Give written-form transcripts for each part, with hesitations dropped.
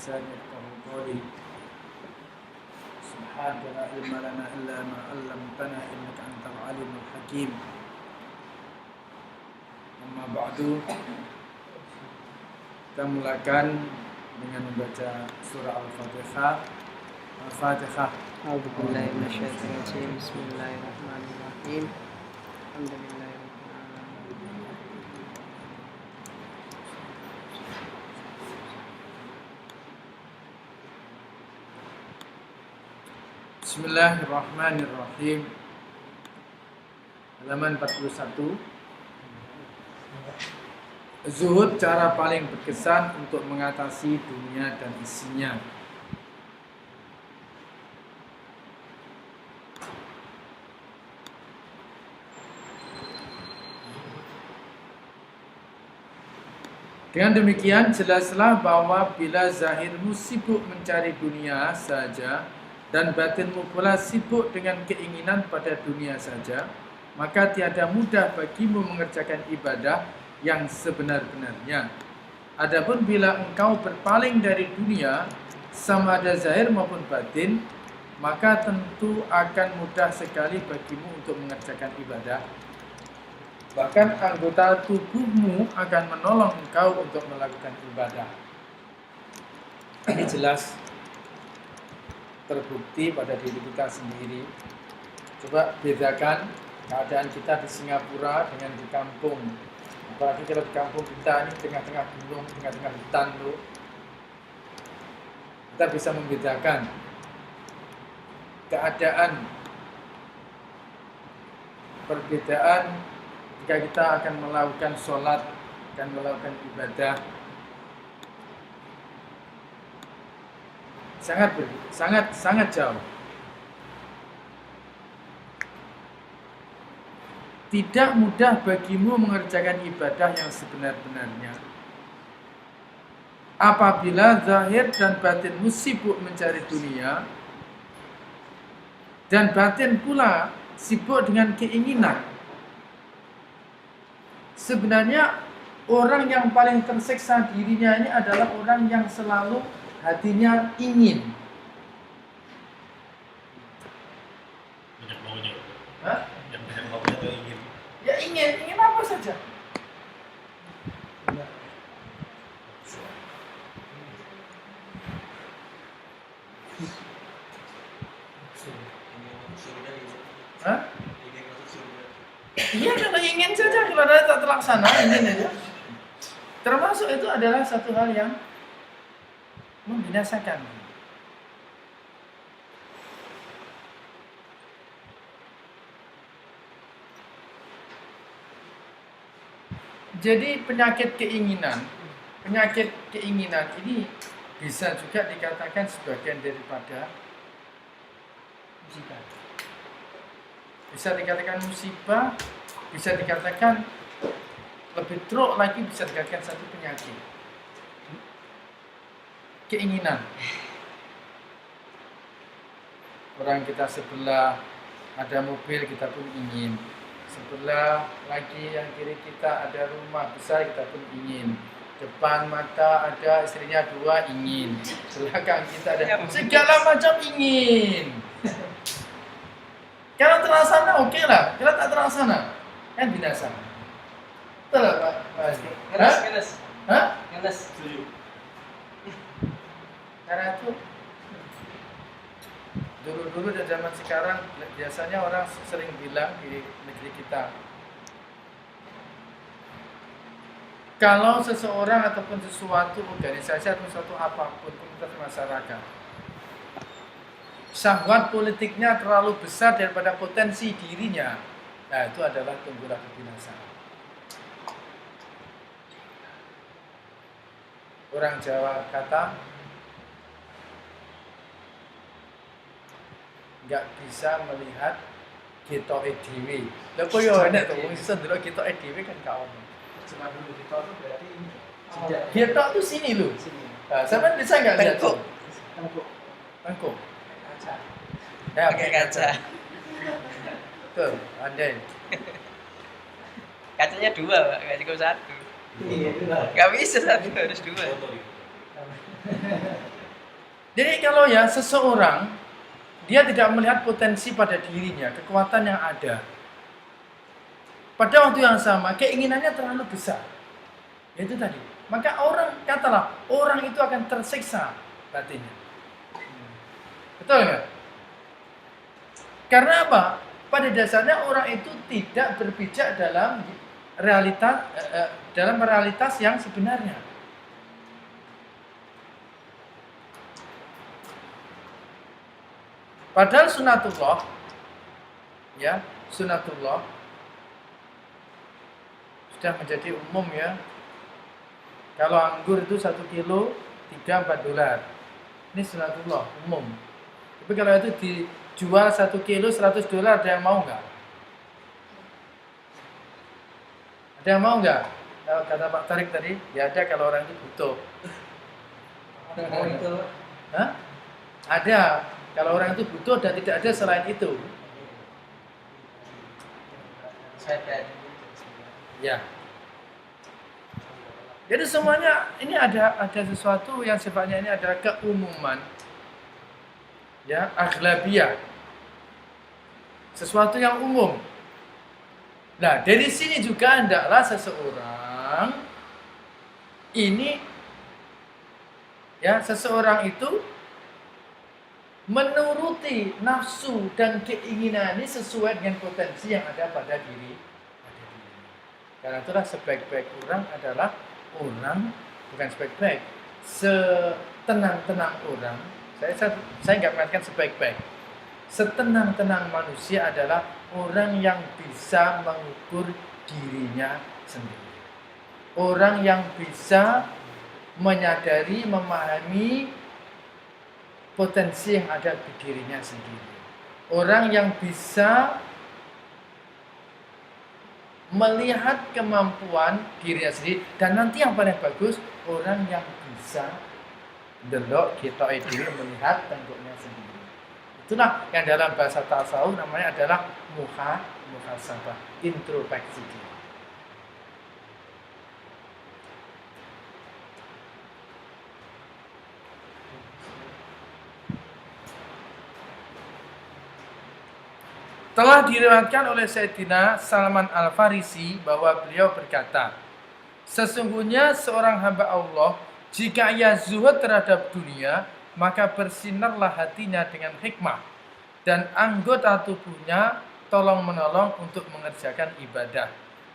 لساني يفقهوا قولي سبحانك لا علم لنا إلا ما علمتنا إنك أنت العليم الحكيم. Amma ba'du, kita mulakan dengan membaca surah Al-Fatihah. Al-Fatihah. A'udzubillahi minasyaitonir rajim. Bismillahirrahmanirrahim. Alhamdulillahirabbil alamin. Bismillahirrahmanirrahim. Halaman 41. Zuhud, cara paling berkesan untuk mengatasi dunia dan isinya. Dengan demikian jelaslah bahwa bila zahirmu sibuk mencari dunia saja dan batinmu pula sibuk dengan keinginan pada dunia saja, maka tiada mudah bagimu mengerjakan ibadah yang sebenar-benarnya. Adapun bila engkau berpaling dari dunia, sama ada zahir maupun batin, maka tentu akan mudah sekali bagimu untuk mengerjakan ibadah. Bahkan anggota tubuhmu akan menolong engkau untuk melakukan ibadah. Ini jelas terbukti pada diri kita sendiri. Coba bedakan keadaan kita di Singapura dengan di kampung. Apalagi kalau di kampung kita ini tengah-tengah gunung, tengah-tengah hutan tuh, kita bisa membedakan keadaan perbedaan jika kita akan melakukan sholat, akan melakukan ibadah. Sangat jauh. Tidak mudah bagimu mengerjakan ibadah yang sebenar-benarnya apabila zahir dan batinmu sibuk mencari dunia dan batin pula sibuk dengan keinginan. Sebenarnya orang yang paling tersiksa dirinya ini adalah orang yang selalu hatinya ingin. Banyak maunya. Hah? Yang banyak maunya tuh ingin. Ya ingin apa saja. Hah? Iya, kalau ingin saja, kalau ada tak terlaksana, ingin aja. Termasuk itu adalah satu hal yang membinasakan. Jadi penyakit keinginan ini bisa juga dikatakan sebagian daripada musibah. Bisa dikatakan musibah, bisa dikatakan lebih teruk lagi, bisa dikatakan satu penyakit. Keinginan. Orang kita sebelah ada mobil, kita pun ingin. Sebelah lagi yang kiri kita ada rumah besar, kita pun ingin. Depan mata ada istrinya dua, ingin. Belakang kita ada segala macam ingin. Kalau terlaksana oke lah, kalau tak terlaksana kan binasa. Betul Pak? Ngenes. Hah? Ngenes. Setuju. Karena itu dulu dan zaman sekarang biasanya orang sering bilang di negeri kita, kalau seseorang ataupun sesuatu organisasi atau sesuatu apapun komunitas masyarakat syahwat politiknya terlalu besar daripada potensi dirinya, nah itu adalah tumbuhlah kebinasaan. Orang Jawa kata nggak bisa melihat ketoke dhewe. Lha kok yo enek to wong iso ndelok ketoke dhewe kan gak ono. Cuma dulu ketok itu berarti ketok itu sini loh. Sini. Nah, sampean bisa enggak lihat tuh? Tengkuk. Kaca. Pakai kaca. Tuh, andai. Kacanya dua, Pak, nggak cukup satu. Iya, Nggak bisa satu, harus dua. Foto gitu. Jadi kalau ya seseorang dia tidak melihat potensi pada dirinya, kekuatan yang ada. Pada waktu yang sama, keinginannya terlalu besar. Itu tadi. Maka katalah, orang itu akan tersiksa batinnya. Betul nggak? Karena apa? Pada dasarnya orang itu tidak berpijak dalam realitas yang sebenarnya. Padahal sunatullah, ya, sunatullah sudah menjadi umum ya. Kalau anggur itu 1 kilo 3-4 dolar. Ini sunatullah umum. Tapi kalau itu dijual 1 kilo 100 dolar, ada yang mau nggak? Ada yang mau nggak? Kalau kata Pak Tarik tadi, ya ada kalau orang itu butuh. Mau itu. Hah? Ada. Kalau orang itu butuh dan tidak ada selain itu. Ya. Jadi semuanya ini ada sesuatu yang sifatnya ini adalah keumuman. Ya, aghlabiyah. Sesuatu yang umum. Nah, dari sini juga hendaklah seseorang itu menuruti nafsu dan keinginan ini sesuai dengan potensi yang ada pada diri. Karena itulah sebaik-baik orang adalah orang, bukan sebaik-baik, setenang-tenang orang. Saya nggak mengatakan sebaik-baik. Setenang-tenang manusia adalah orang yang bisa mengukur dirinya sendiri. Orang yang bisa menyadari, memahami potensi yang ada di dirinya sendiri. Orang yang bisa melihat kemampuan dirinya sendiri. Dan nanti yang paling bagus, orang yang bisa delok kita itu melihat bentuknya sendiri. Itulah yang dalam bahasa tasawuf namanya adalah muhasabah, introspeksi diri. Telah diriwayatkan oleh Sayyidina Salman Al-Farisi bahwa beliau berkata, sesungguhnya seorang hamba Allah, jika ia zuhud terhadap dunia, maka bersinarlah hatinya dengan hikmah, dan anggota tubuhnya tolong-menolong untuk mengerjakan ibadah.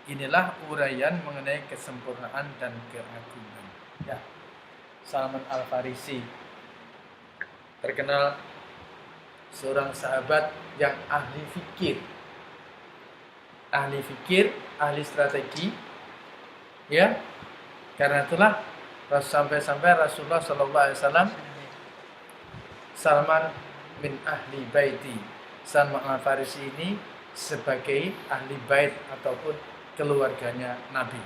Inilah uraian mengenai kesempurnaan dan keagungan. Ya, Salman Al-Farisi terkenal seorang sahabat yang ahli fikir, ahli strategi, ya. Karena itulah sampai Rasulullah SAW, Salman min ahli baiti, Salman Al-Farisi ini sebagai ahli bait ataupun keluarganya Nabi.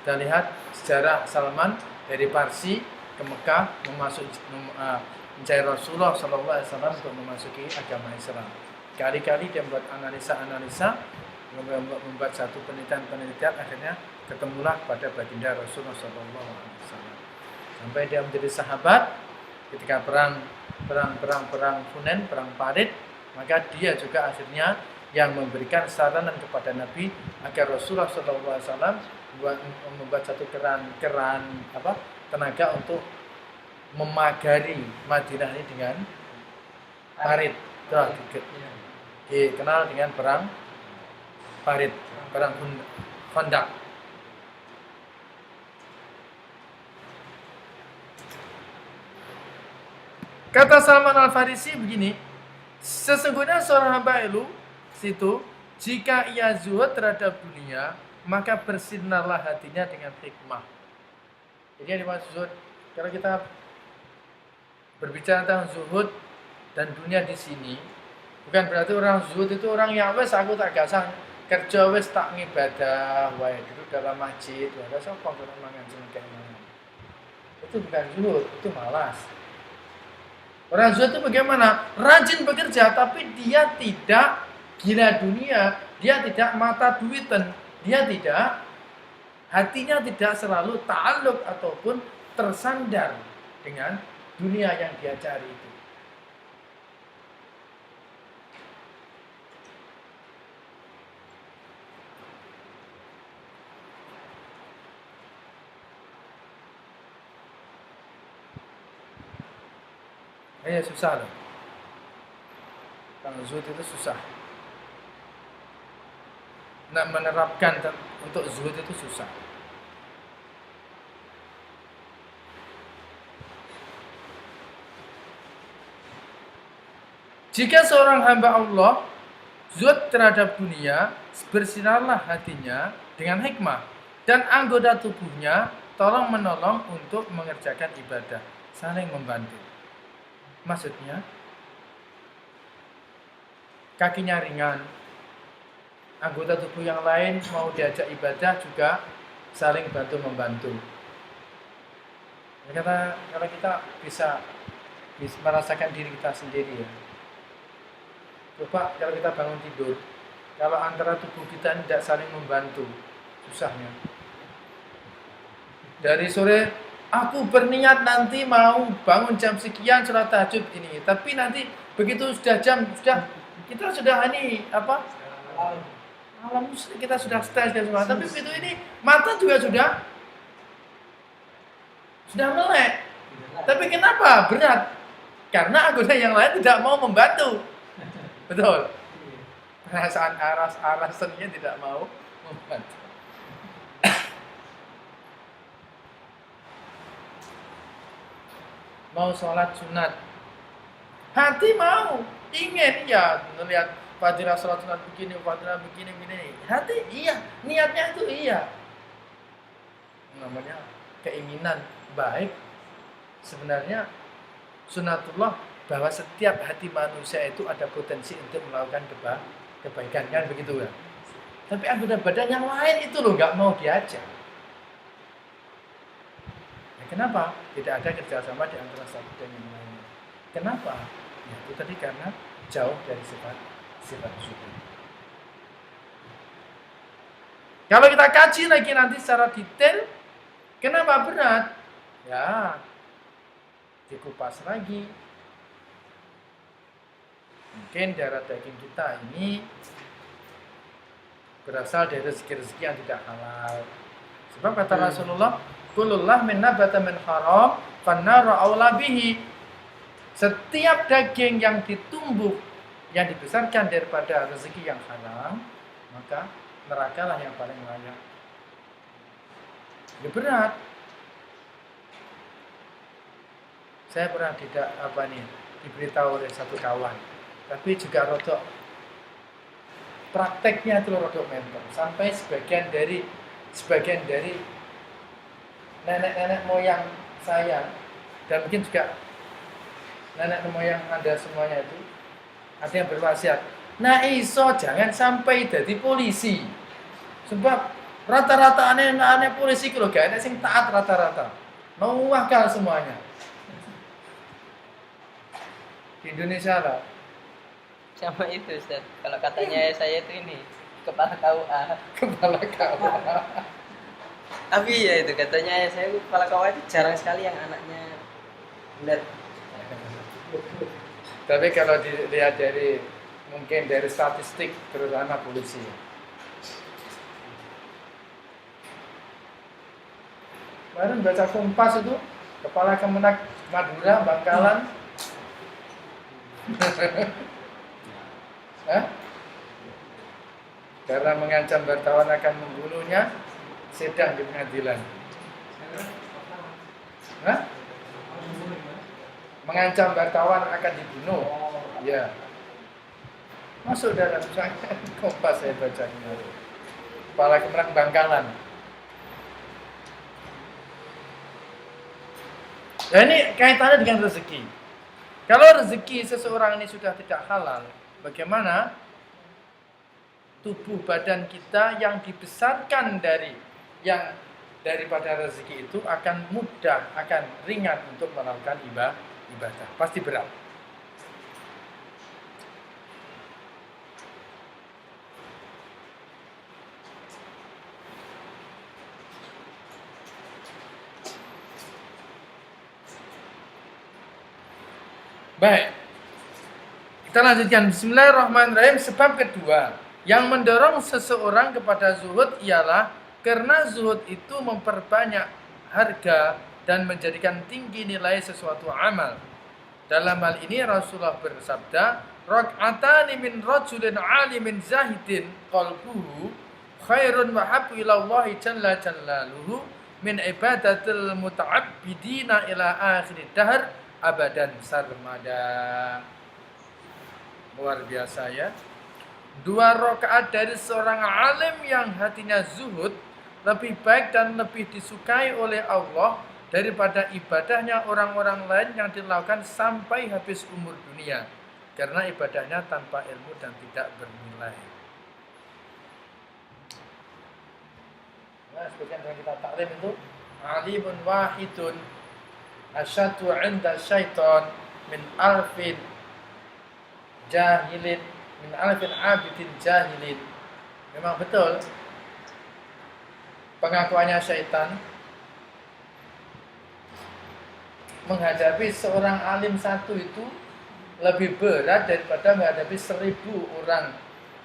Kita lihat sejarah Salman dari Parsi ke Mekah mencari Rasulullah SAW untuk memasuki agama Islam. Kali-kali dia membuat analisa, membuat satu penelitian, akhirnya ketemulah pada baginda Rasulullah SAW. Sampai dia menjadi sahabat ketika perang Hunain, perang Parit, maka dia juga akhirnya yang memberikan saranan kepada Nabi agar Rasulullah SAW membuat satu keran tenaga untuk memagari Madinah ini dengan parit. Dikenal dengan perang parit, perang Khandaq. Kata Salman Al-Farisi begini, sesungguhnya seorang hamba Allah situ, jika ia zuhud terhadap dunia, maka bersinarlah hatinya dengan hikmah. Jadi yang dimaksud kalau kita berbicara tentang zuhud dan dunia di sini, bukan berarti orang zuhud itu orang yang wes aku tak gasang kerja wes tak ngibadah wae duduk dalam masjid, wae sapa kok mangan jeneng mana. Itu bukan zuhud, itu malas. Orang zuhud itu bagaimana? Rajin bekerja tapi dia tidak gila dunia, dia tidak mata duitan, dia tidak, hatinya tidak selalu ta'alluq ataupun tersandar dengan dunia yang dia cari itu. Susah loh. Kalau zuhud itu susah. Nak menerapkan untuk zuhud itu susah. Jika seorang hamba Allah zuhud terhadap dunia, bersinarlah hatinya dengan hikmah dan anggota tubuhnya tolong menolong untuk mengerjakan ibadah, saling membantu. Maksudnya kakinya ringan, anggota tubuh yang lain mau diajak ibadah juga saling bantu membantu. Ya, kalau kita bisa merasakan diri kita sendiri ya. Coba kalau kita bangun tidur, kalau antara tubuh kita tidak saling membantu, susahnya. Dari sore aku berniat nanti mau bangun jam sekian sholat tahajud ini, tapi nanti begitu sudah kita sudah malam kita sudah stres dan semua, tapi begitu ini mata juga sudah melek. Tapi kenapa berat? Karena anggota yang lain tidak mau membantu. Betul. Perasaan arasannya tidak mau membantu. Mau sholat sunat, hati mau, ingin ya melihat fadilah sholat sunat begini, fadilah begini. Hati iya, niatnya itu iya. Namanya keinginan baik. Sebenarnya sunatullah bahwa setiap hati manusia itu ada potensi untuk melakukan kebaikan, kan begitu ya. Tapi anggota badan yang lain itu loh nggak mau diajak. Kenapa? Tidak ada kerjasama di antara satu dan yang lain. Kenapa? Ya, itu tadi karena jauh dari sifat syukur. Kalau kita kaji lagi nanti secara detail, kenapa berat? Ya, dikupas lagi. Mungkin darah daging kita ini berasal dari rezeki-rezeki yang tidak halal. Sebab kata Rasulullah, kulullah min nabata min haram fannaru aula bihi. Setiap daging yang ditumbuh, yang dibesarkan daripada rezeki yang halal, maka nerakalah yang paling layak. Ya berat. Saya pernah diberitahu oleh satu kawan, tapi juga rodok prakteknya itu rodok mentor. Sampai sebagian dari nenek-nenek moyang saya dan mungkin juga nenek moyang Anda semuanya itu ada yang berwasiat, nah iso jangan sampai jadi polisi. Sebab rata-rata aneh polisi kalau gak ada sing taat rata-rata. Mau wakal semuanya. Di Indonesia lah. Sama itu Ustaz. Kalau katanya saya itu ini kepala KUA. Kepala KUA. Tapi ya itu katanya saya kepala KUA itu jarang sekali yang anaknya benar. Tapi kalau dilihat mungkin dari statistik terutama polisi. Kemarin baca Kompas itu kepala Kemenak Madura Bangkalan. Karena mengancam wartawan akan membunuhnya, sedang di pengadilan. Mengancam wartawan akan dibunuh. Ya. Masuk dalam Kompas saya baca ini. Kepala Kemenak Bangkalan. Nah ini kaitannya dengan rezeki. Kalau rezeki seseorang ini sudah tidak halal, bagaimana tubuh badan kita yang dibesarkan daripada rezeki itu akan mudah, akan ringan untuk melakukan ibadah. Pasti berat. Baik. Kita lanjutkan. Bismillahirrahmanirrahim. Sebab kedua yang mendorong seseorang kepada zuhud ialah karena zuhud itu memperbanyak harga dan menjadikan tinggi nilai sesuatu amal. Dalam hal ini Rasulullah bersabda, "Rak'atani min rajulin 'alimin zahidin qalbuhu khairun wa habbu ila Allah jalla jalaluhu min ibadatil muta'abbidina ila akhir dahr abadan sarmada." Luar biasa ya. 2 rakaat dari seorang alim yang hatinya zuhud lebih baik dan lebih disukai oleh Allah daripada ibadahnya orang-orang lain yang dilakukan sampai habis umur dunia, karena ibadahnya tanpa ilmu dan tidak bernilai. Nah, seperti yang kita taklim itu, alimun wahidun asyadu 'inda syaitan min alfin jahilin, min alfin abidin jahilin. Memang betul pengakuannya syaitan menghadapi seorang alim satu itu lebih berat daripada menghadapi 1000 orang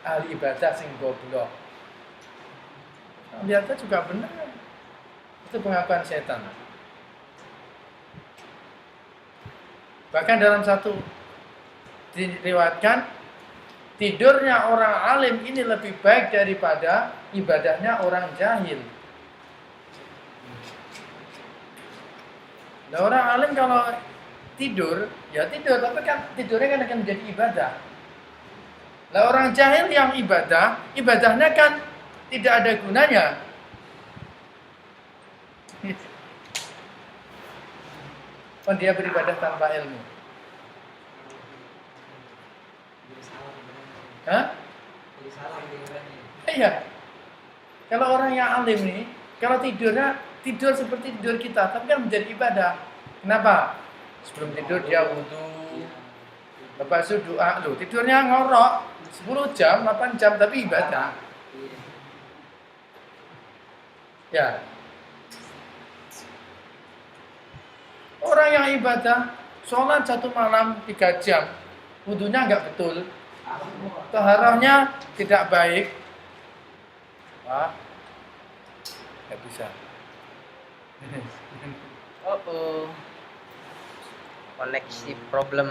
ahli ibadah sing goblok. Lihatnya juga benar. Itu pengakuan syaitan. Bahkan dalam satu diriwayatkan, tidurnya orang alim ini lebih baik daripada ibadahnya orang jahil. Nah, orang alim kalau tidur, ya tidur, tapi kan tidurnya kan akan menjadi ibadah. Nah, orang jahil yang ibadahnya kan tidak ada gunanya. Dia beribadah tanpa ilmu. Hah? Iya. Kalau orang yang alim nih, kalau tidurnya tidur seperti tidur kita, tapi kan menjadi ibadah. Kenapa? Sebelum tidur dia wudu, lepas itu doa. Loh, tidurnya ngorok 10 jam, 8 jam, tapi ibadah. Ya. Orang yang ibadah, sholat 1 malam 3 jam, wudunya nggak betul, taharahnya tidak baik, wah, nggak bisa. Koneksi problem.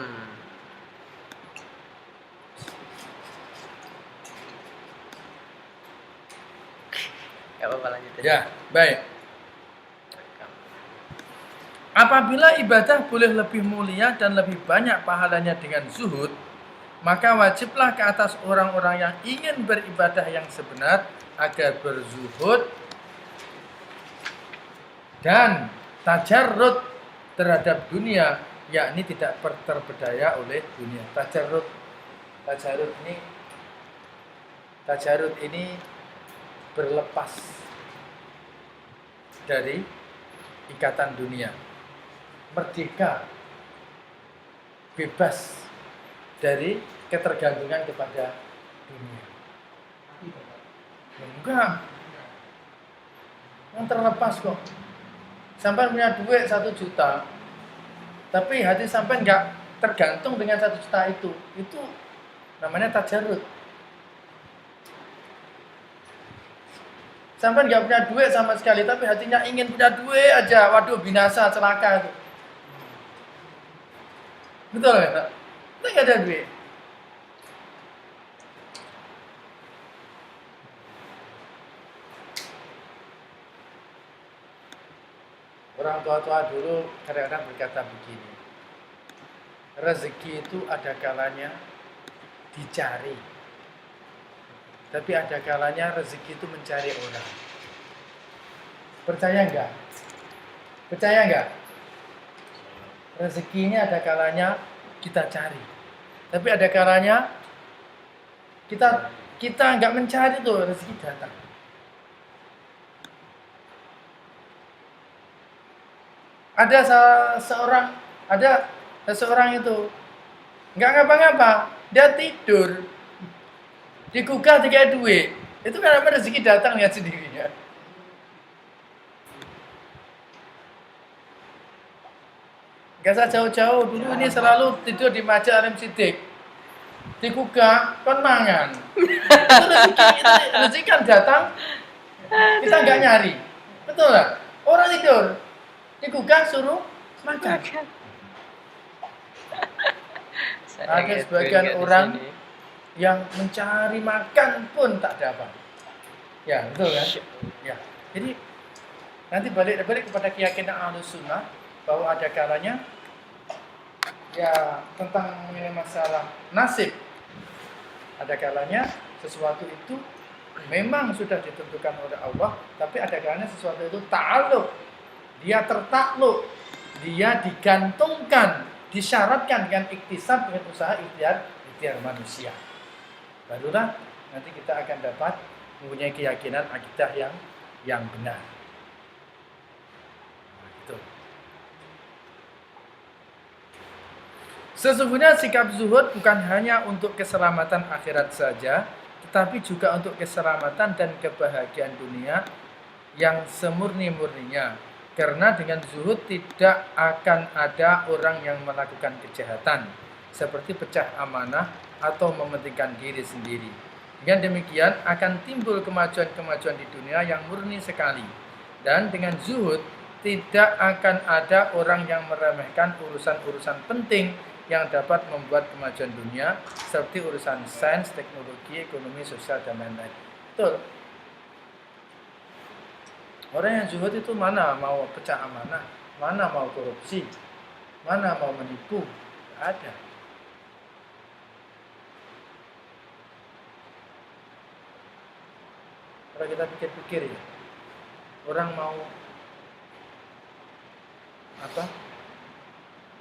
Gak apa-apa, lanjut aja. Ya, baik. Apabila ibadah boleh lebih mulia dan lebih banyak pahalanya dengan zuhud, maka wajiblah ke atas orang-orang yang ingin beribadah yang sebenar agar berzuhud dan tajarrud terhadap dunia, yakni tidak terpedaya oleh dunia. Tajarrud ini berlepas dari ikatan dunia, merdeka, bebas dari ketergantungan kepada dunia. Enggak, yang terlepas kok. Sampai punya duit 1 juta, tapi hati sampai enggak tergantung dengan 1 juta itu namanya tajarrud. Sampai enggak punya duit sama sekali, tapi hatinya ingin punya duit aja, waduh binasa, celaka itu. Betul ya, Pak? Kita enggak ada duit. Orang tua-tua dulu kadang-kadang berkata begini, rezeki itu ada kalanya dicari, tapi ada kalanya rezeki itu mencari orang. Percaya enggak? Percaya enggak? Rezeki ini ada kalanya kita cari, tapi ada kalanya kita enggak mencari tuh rezeki datang. Ada seseorang itu nggak ngapa-ngapa, dia tidur, digugah dikasih duit, itu karena rezeki datang lihat sendirinya. Gak usah jauh-jauh. Dulu ini selalu tidur di Masjid Alim Sidik. Digugah, kon mangan. Itu rezeki kan datang, kita nggak nyari. Betul nggak? Orang tidur, digugah suruh makan. Ada sebagian orang yang mencari makan pun tak dapat. Ya, betul kan? Ya. Jadi nanti balik kepada keyakinan Ahlus Sunnah bahwa ada kalanya ya tentang masalah nasib. Ada kalanya sesuatu itu memang sudah ditentukan oleh Allah, tapi ada kalanya sesuatu itu ta'alluq. Dia tertakluk, dia digantungkan, disyaratkan dengan iktisab, dengan usaha ikhtiar manusia. Barulah nanti kita akan dapat mempunyai keyakinan akidah yang benar. Nah, itu. Sesungguhnya sikap zuhud bukan hanya untuk keselamatan akhirat saja, tetapi juga untuk keselamatan dan kebahagiaan dunia yang semurni-murninya. Karena dengan zuhud tidak akan ada orang yang melakukan kejahatan, seperti pecah amanah atau mementingkan diri sendiri. Dengan demikian akan timbul kemajuan-kemajuan di dunia yang murni sekali. Dan dengan zuhud tidak akan ada orang yang meremehkan urusan-urusan penting yang dapat membuat kemajuan dunia seperti urusan sains, teknologi, ekonomi, sosial, dan lain-lain. Betul. Orang yang zuhud itu mana mau pecah amanah, mana mau korupsi, mana mau menipu, tidak ada. Kalau kita pikir-pikir ya, orang mau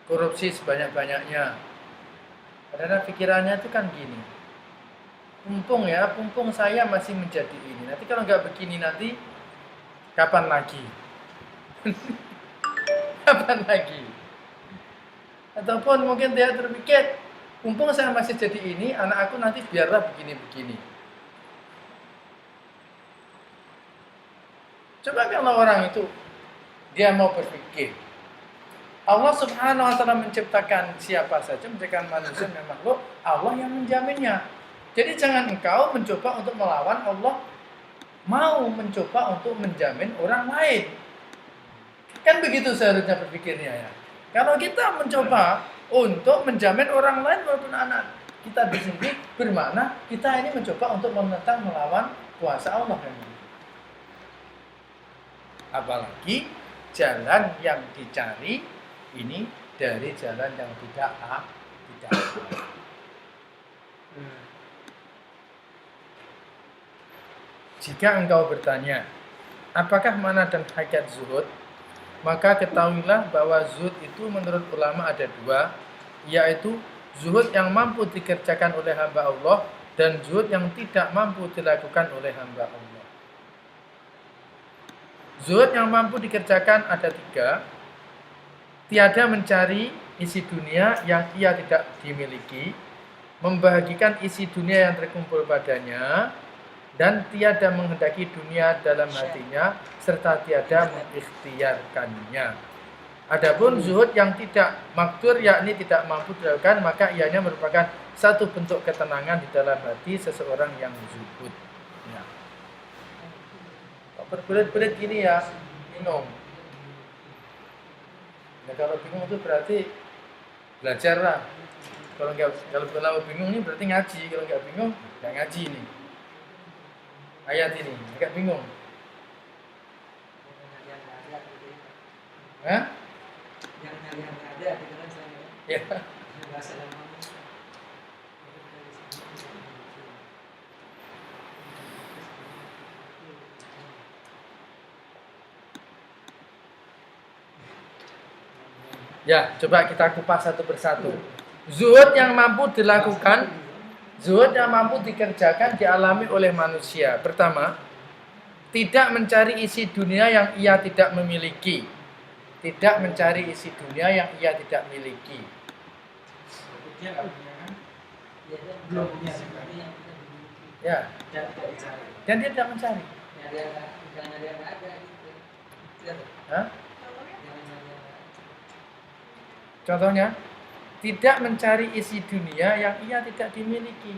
korupsi sebanyak-banyaknya. Karena pikirannya itu kan gini. Mumpung saya masih menjadi ini. Nanti kalau nggak begini nanti kapan lagi? Kapan lagi? Ataupun mungkin dia terpikir, mumpung saya masih jadi ini, anak aku nanti biarlah begini-begini. Coba kalau orang itu dia mau berpikir, Allah Subhanahu wa taala menciptakan siapa saja, menciptakan manusia memang Allah yang menjaminnya. Jadi jangan engkau mencoba untuk melawan Allah, mau mencoba untuk menjamin orang lain. Kan begitu seharusnya berpikirnya ya. Kalau kita mencoba untuk menjamin orang lain walaupun anak kita sendiri, bermakna kita ini mencoba untuk menentang melawan kuasa Allah memang. Apalagi jalan yang dicari ini dari jalan yang tidak. Jika engkau bertanya, apakah mana dan hakikat zuhud? Maka ketahuilah bahwa zuhud itu menurut ulama ada dua, yaitu zuhud yang mampu dikerjakan oleh hamba Allah dan zuhud yang tidak mampu dilakukan oleh hamba Allah. Zuhud yang mampu dikerjakan ada tiga. Tiada mencari isi dunia yang ia tidak dimiliki, membahagikan isi dunia yang terkumpul padanya, dan tiada menghendaki dunia dalam hatinya, serta tiada mengikhtiarkannya. Adapun zuhud yang tidak makdur, yakni tidak mampu dilakukan, maka ianya merupakan satu bentuk ketenangan di dalam hati seseorang yang zuhud. Ya. Berbelit-belit gini ya, minum. Nah, kalau bingung itu berarti belajar lah. Kalau bingung ini berarti ngaji. Kalau nggak bingung, nggak ngaji ini. Ayat ini, agak bingung. Hah? Yang ada gitu kan saya. Ya. Bahasa lama. Ya, coba kita kupas satu persatu. Zuhud yang mampu dilakukan, zuhud yang mampu dikerjakan, dialami oleh manusia. Pertama, tidak mencari isi dunia yang ia tidak memiliki. Tidak mencari isi dunia yang ia tidak miliki. Ya. Dan dia tidak mencari. Hah? Contohnya, tidak mencari isi dunia yang ia tidak dimiliki.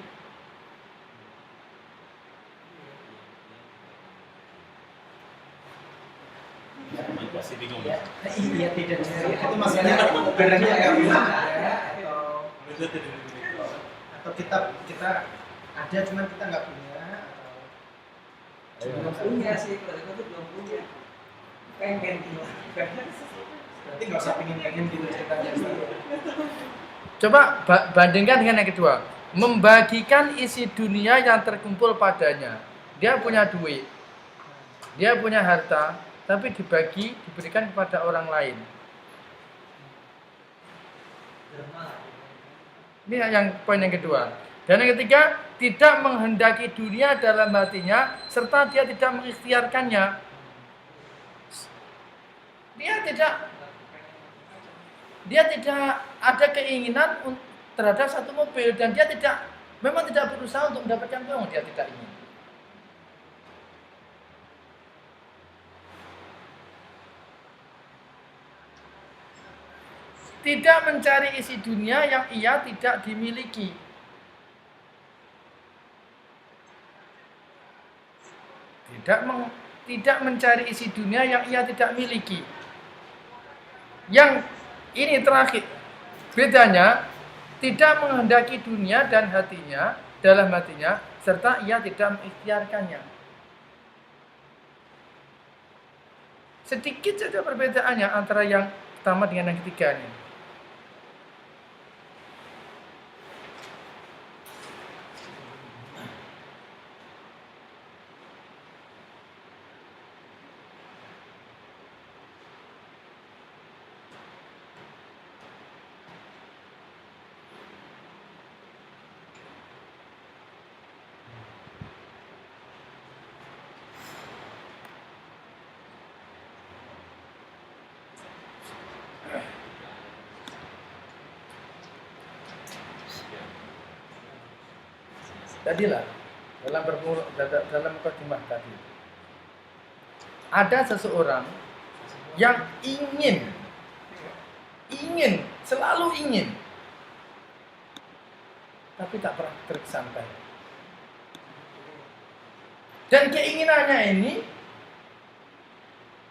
Pasti bingung. Iya, iya tidak. Itu maksudnya barangnya nggak punya atau kita ada cuman kita nggak punya atau Belum punya sih, kalau itu belum punya. Pengen gitu. berarti nggak usah pengen gitu ceritanya. Coba bandingkan dengan yang kedua. Membagikan isi dunia yang terkumpul padanya. Dia punya duit, dia punya harta, tapi diberikan kepada orang lain. Ini yang poin yang kedua. Dan yang ketiga, tidak menghendaki dunia dalam hatinya, serta dia tidak mengikhtiarkannya. Dia tidak ada keinginan terhadap satu mobil, dan dia memang tidak berusaha untuk mendapatkan uang, dia tidak ingin. Tidak mencari isi dunia yang ia tidak dimiliki. Tidak mencari isi dunia yang ia tidak miliki. Yang ini terakhir. Bedanya, tidak menghendaki dunia dan hatinya, dalam hatinya, serta ia tidak mengikhtiarkannya. Sedikit saja perbedaannya antara yang pertama dengan yang ketiga ini. Tadilah dalam mukadimah tadi ada seseorang yang selalu ingin, tapi tak pernah tersampai. Dan keinginannya ini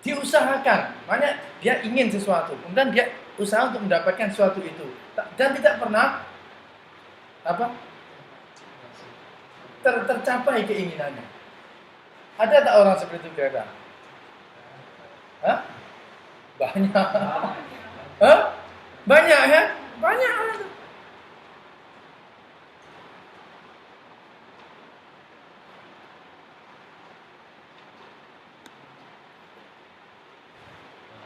diusahakan, makanya dia ingin sesuatu, kemudian dia usaha untuk mendapatkan sesuatu itu, dan tidak pernah tercapai keinginannya. Ada tak orang seperti itu kira-kira? Hah? Banyak. Hah? Banyak ya? Banyak.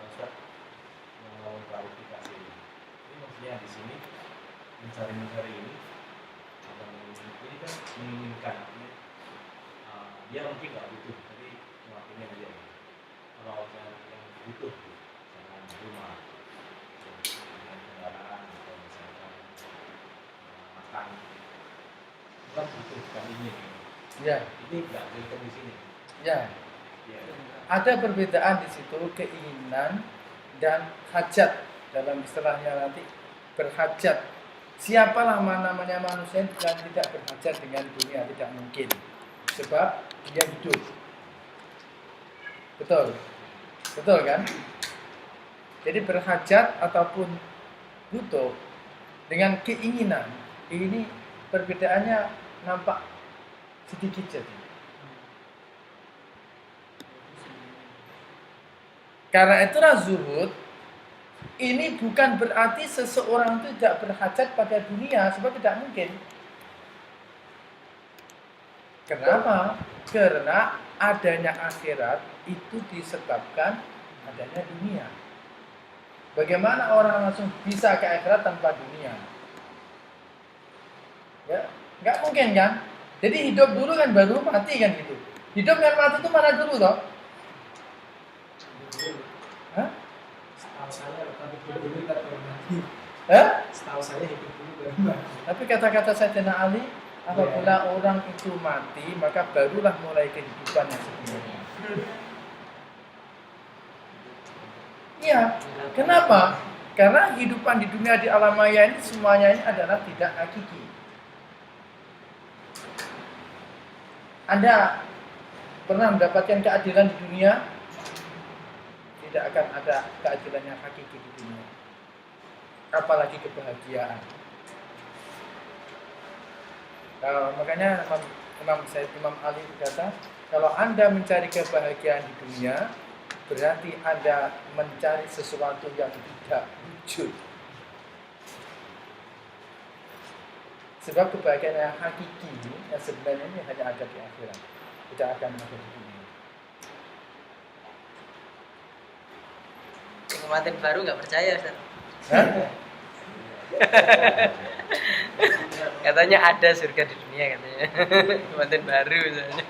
Ustaz, mau klarifikasi ini. Ini maksudnya di sini mencari ini kan menginginkan dia mungkin nggak butuh, tapi cuma pengen aja. Kalau yang butuh, misalkan rumah, dengan kendaraan, atau misalkan makan, itu kan butuh, bukan ingin. Ya. Ini nggak welcome di sini. Ya. Ya. Ada perbedaan di situ, keinginan dan hajat. Dalam istilahnya nanti berhajat. Siapalah namanya manusia yang tidak berhajat dengan dunia, tidak mungkin. Sebab dia hidup. Betul? Betul kan? Jadi berhajat ataupun butuh dengan keinginan, ini perbedaannya nampak sedikit saja. Karena itulah zuhud ini bukan berarti seseorang itu tidak berhajat pada dunia, sebab tidak mungkin. Kenapa? Karena adanya akhirat itu disebabkan adanya dunia. Bagaimana orang langsung bisa ke akhirat tanpa dunia? Ya, nggak mungkin kan? Jadi hidup dulu kan baru mati kan gitu. Hidup dan mati itu mana dulu toh? Hah? Setahu saya hidup dulu baru mati. Hah? Setahu saya hidup dulu baru mati. Tapi kata-kata Sayyidina Ali, apabila orang itu mati, maka barulah mulai kehidupan yang sebenarnya. Iya. Kenapa? Karena kehidupan di dunia di alam maya ini semuanya ini adalah tidak hakiki. Anda pernah mendapatkan keadilan di dunia? Tidak akan ada keadilan yang hakiki di dunia. Apalagi kebahagiaan. Makanya Imam Ali berkata, kalau Anda mencari kebahagiaan di dunia, berarti Anda mencari sesuatu yang tidak wujud. Sebab kebahagiaan yang hakiki yang sebenarnya ini hanya ada di akhirat, tidak akan ada di dunia. Pengantin baru nggak percaya, Ustaz. Katanya ada surga di dunia katanya. Pengantin baru misalnya.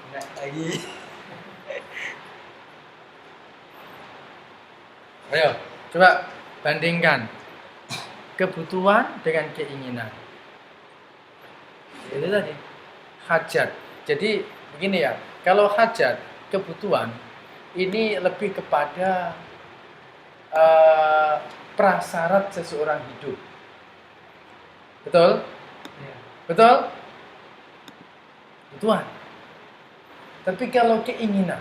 Enggak lagi. Ayo, coba bandingkan kebutuhan dengan keinginan. Itu tadi hajat. Jadi begini ya, kalau hajat, kebutuhan ini lebih kepada prasyarat seseorang hidup. Betul? Ya. Betul? Kebutuhan. Tapi kalau keinginan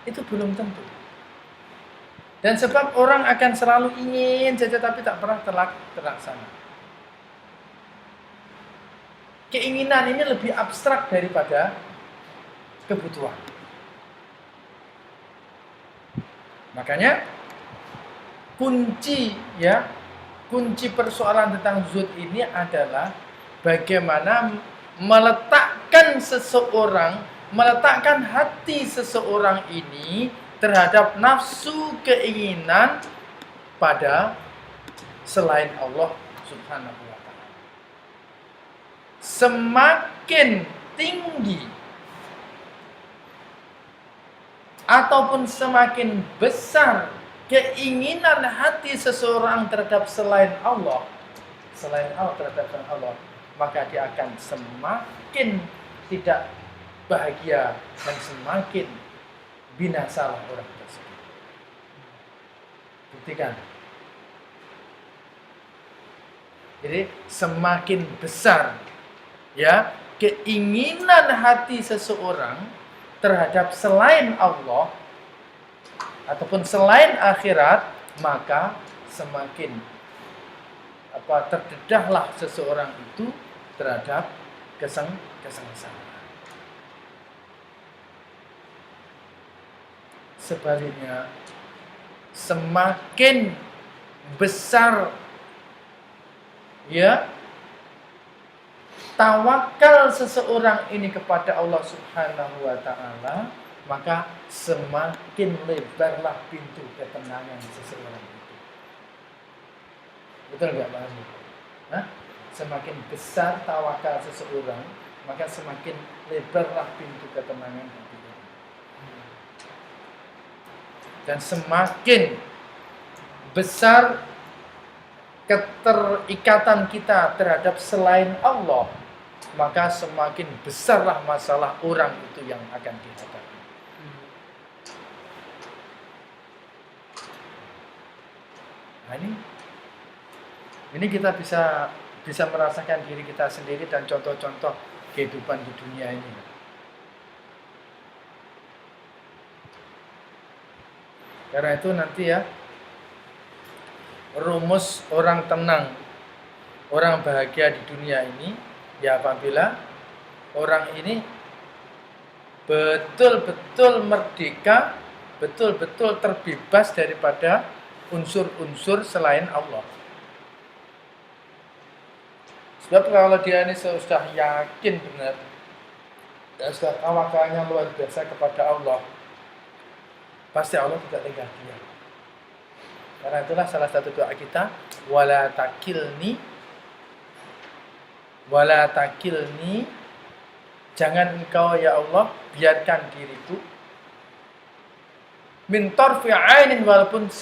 itu belum tentu. Dan sebab orang akan selalu ingin saja tapi tak pernah terlaksana. Keinginan ini lebih abstrak daripada kebutuhan. Makanya kunci persoalan tentang zuhud ini adalah bagaimana meletakkan hati seseorang ini terhadap nafsu keinginan pada selain Allah Subhanahu wa ta'ala. Semakin tinggi ataupun semakin besar keinginan hati seseorang terhadap selain Allah terhadap Allah, maka dia akan semakin tidak bahagia dan semakin binasalah orang tersebut. Buktikan. Jadi semakin besar ya keinginan hati seseorang terhadap selain Allah ataupun selain akhirat, maka semakin terdedahlah seseorang itu terhadap kesengsaraan. Sebaliknya, semakin besar ya tawakal seseorang ini kepada Allah Subhanahu wa ta'ala, maka semakin lebarlah pintu ketenangan seseorang itu. Betul nggak Pak Azmi? Semakin besar tawakal seseorang, maka semakin lebarlah pintu ketenangan hati. Dan semakin besar keterikatan kita terhadap selain Allah, maka semakin besarlah masalah orang itu yang akan dihadapi. Nah ini kita bisa merasakan diri kita sendiri dan contoh-contoh kehidupan di dunia ini. Karena itu nanti ya, rumus orang tenang, orang bahagia di dunia ini, ya apabila orang ini betul-betul merdeka, betul-betul terbebas daripada unsur-unsur selain Allah. Sebab kalau dia ini sudah yakin benar, dan sudah tawakalnya luar biasa kepada Allah, pasti Allah tidak tinggal diam. Karena itulah salah satu doa kita, wala takilni, jangan engkau ya Allah biarkan diriku min tarfi ainin, walaupun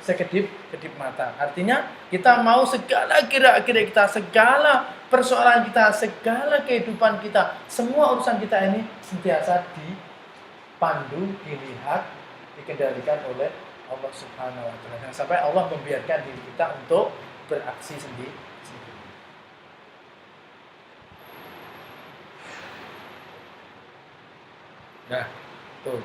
sekedip kedip mata. Artinya kita mau segala gerak-gerik kita, segala persoalan kita, segala kehidupan kita, semua urusan kita ini sentiasa dipandu, dilihat, dikendalikan oleh Allah Subhanahu wa taala. Sampai Allah membiarkan diri kita untuk beraksi sendiri. Nah, tuh.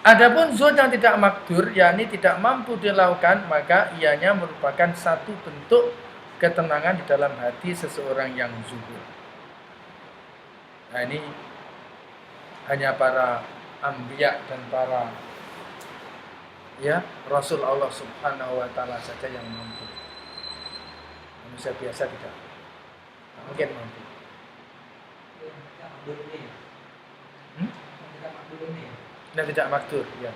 Adapun zuhud yang tidak makdur, yakni tidak mampu dilakukan, maka ianya merupakan satu bentuk ketenangan di dalam hati seseorang yang zuhud. Nah, ini hanya para anbiya dan para Rasul Allah Subhanahu wa taala saja yang mampu. Manusia biasa tidak mungkin mampu. Dan tidak makdur, ya.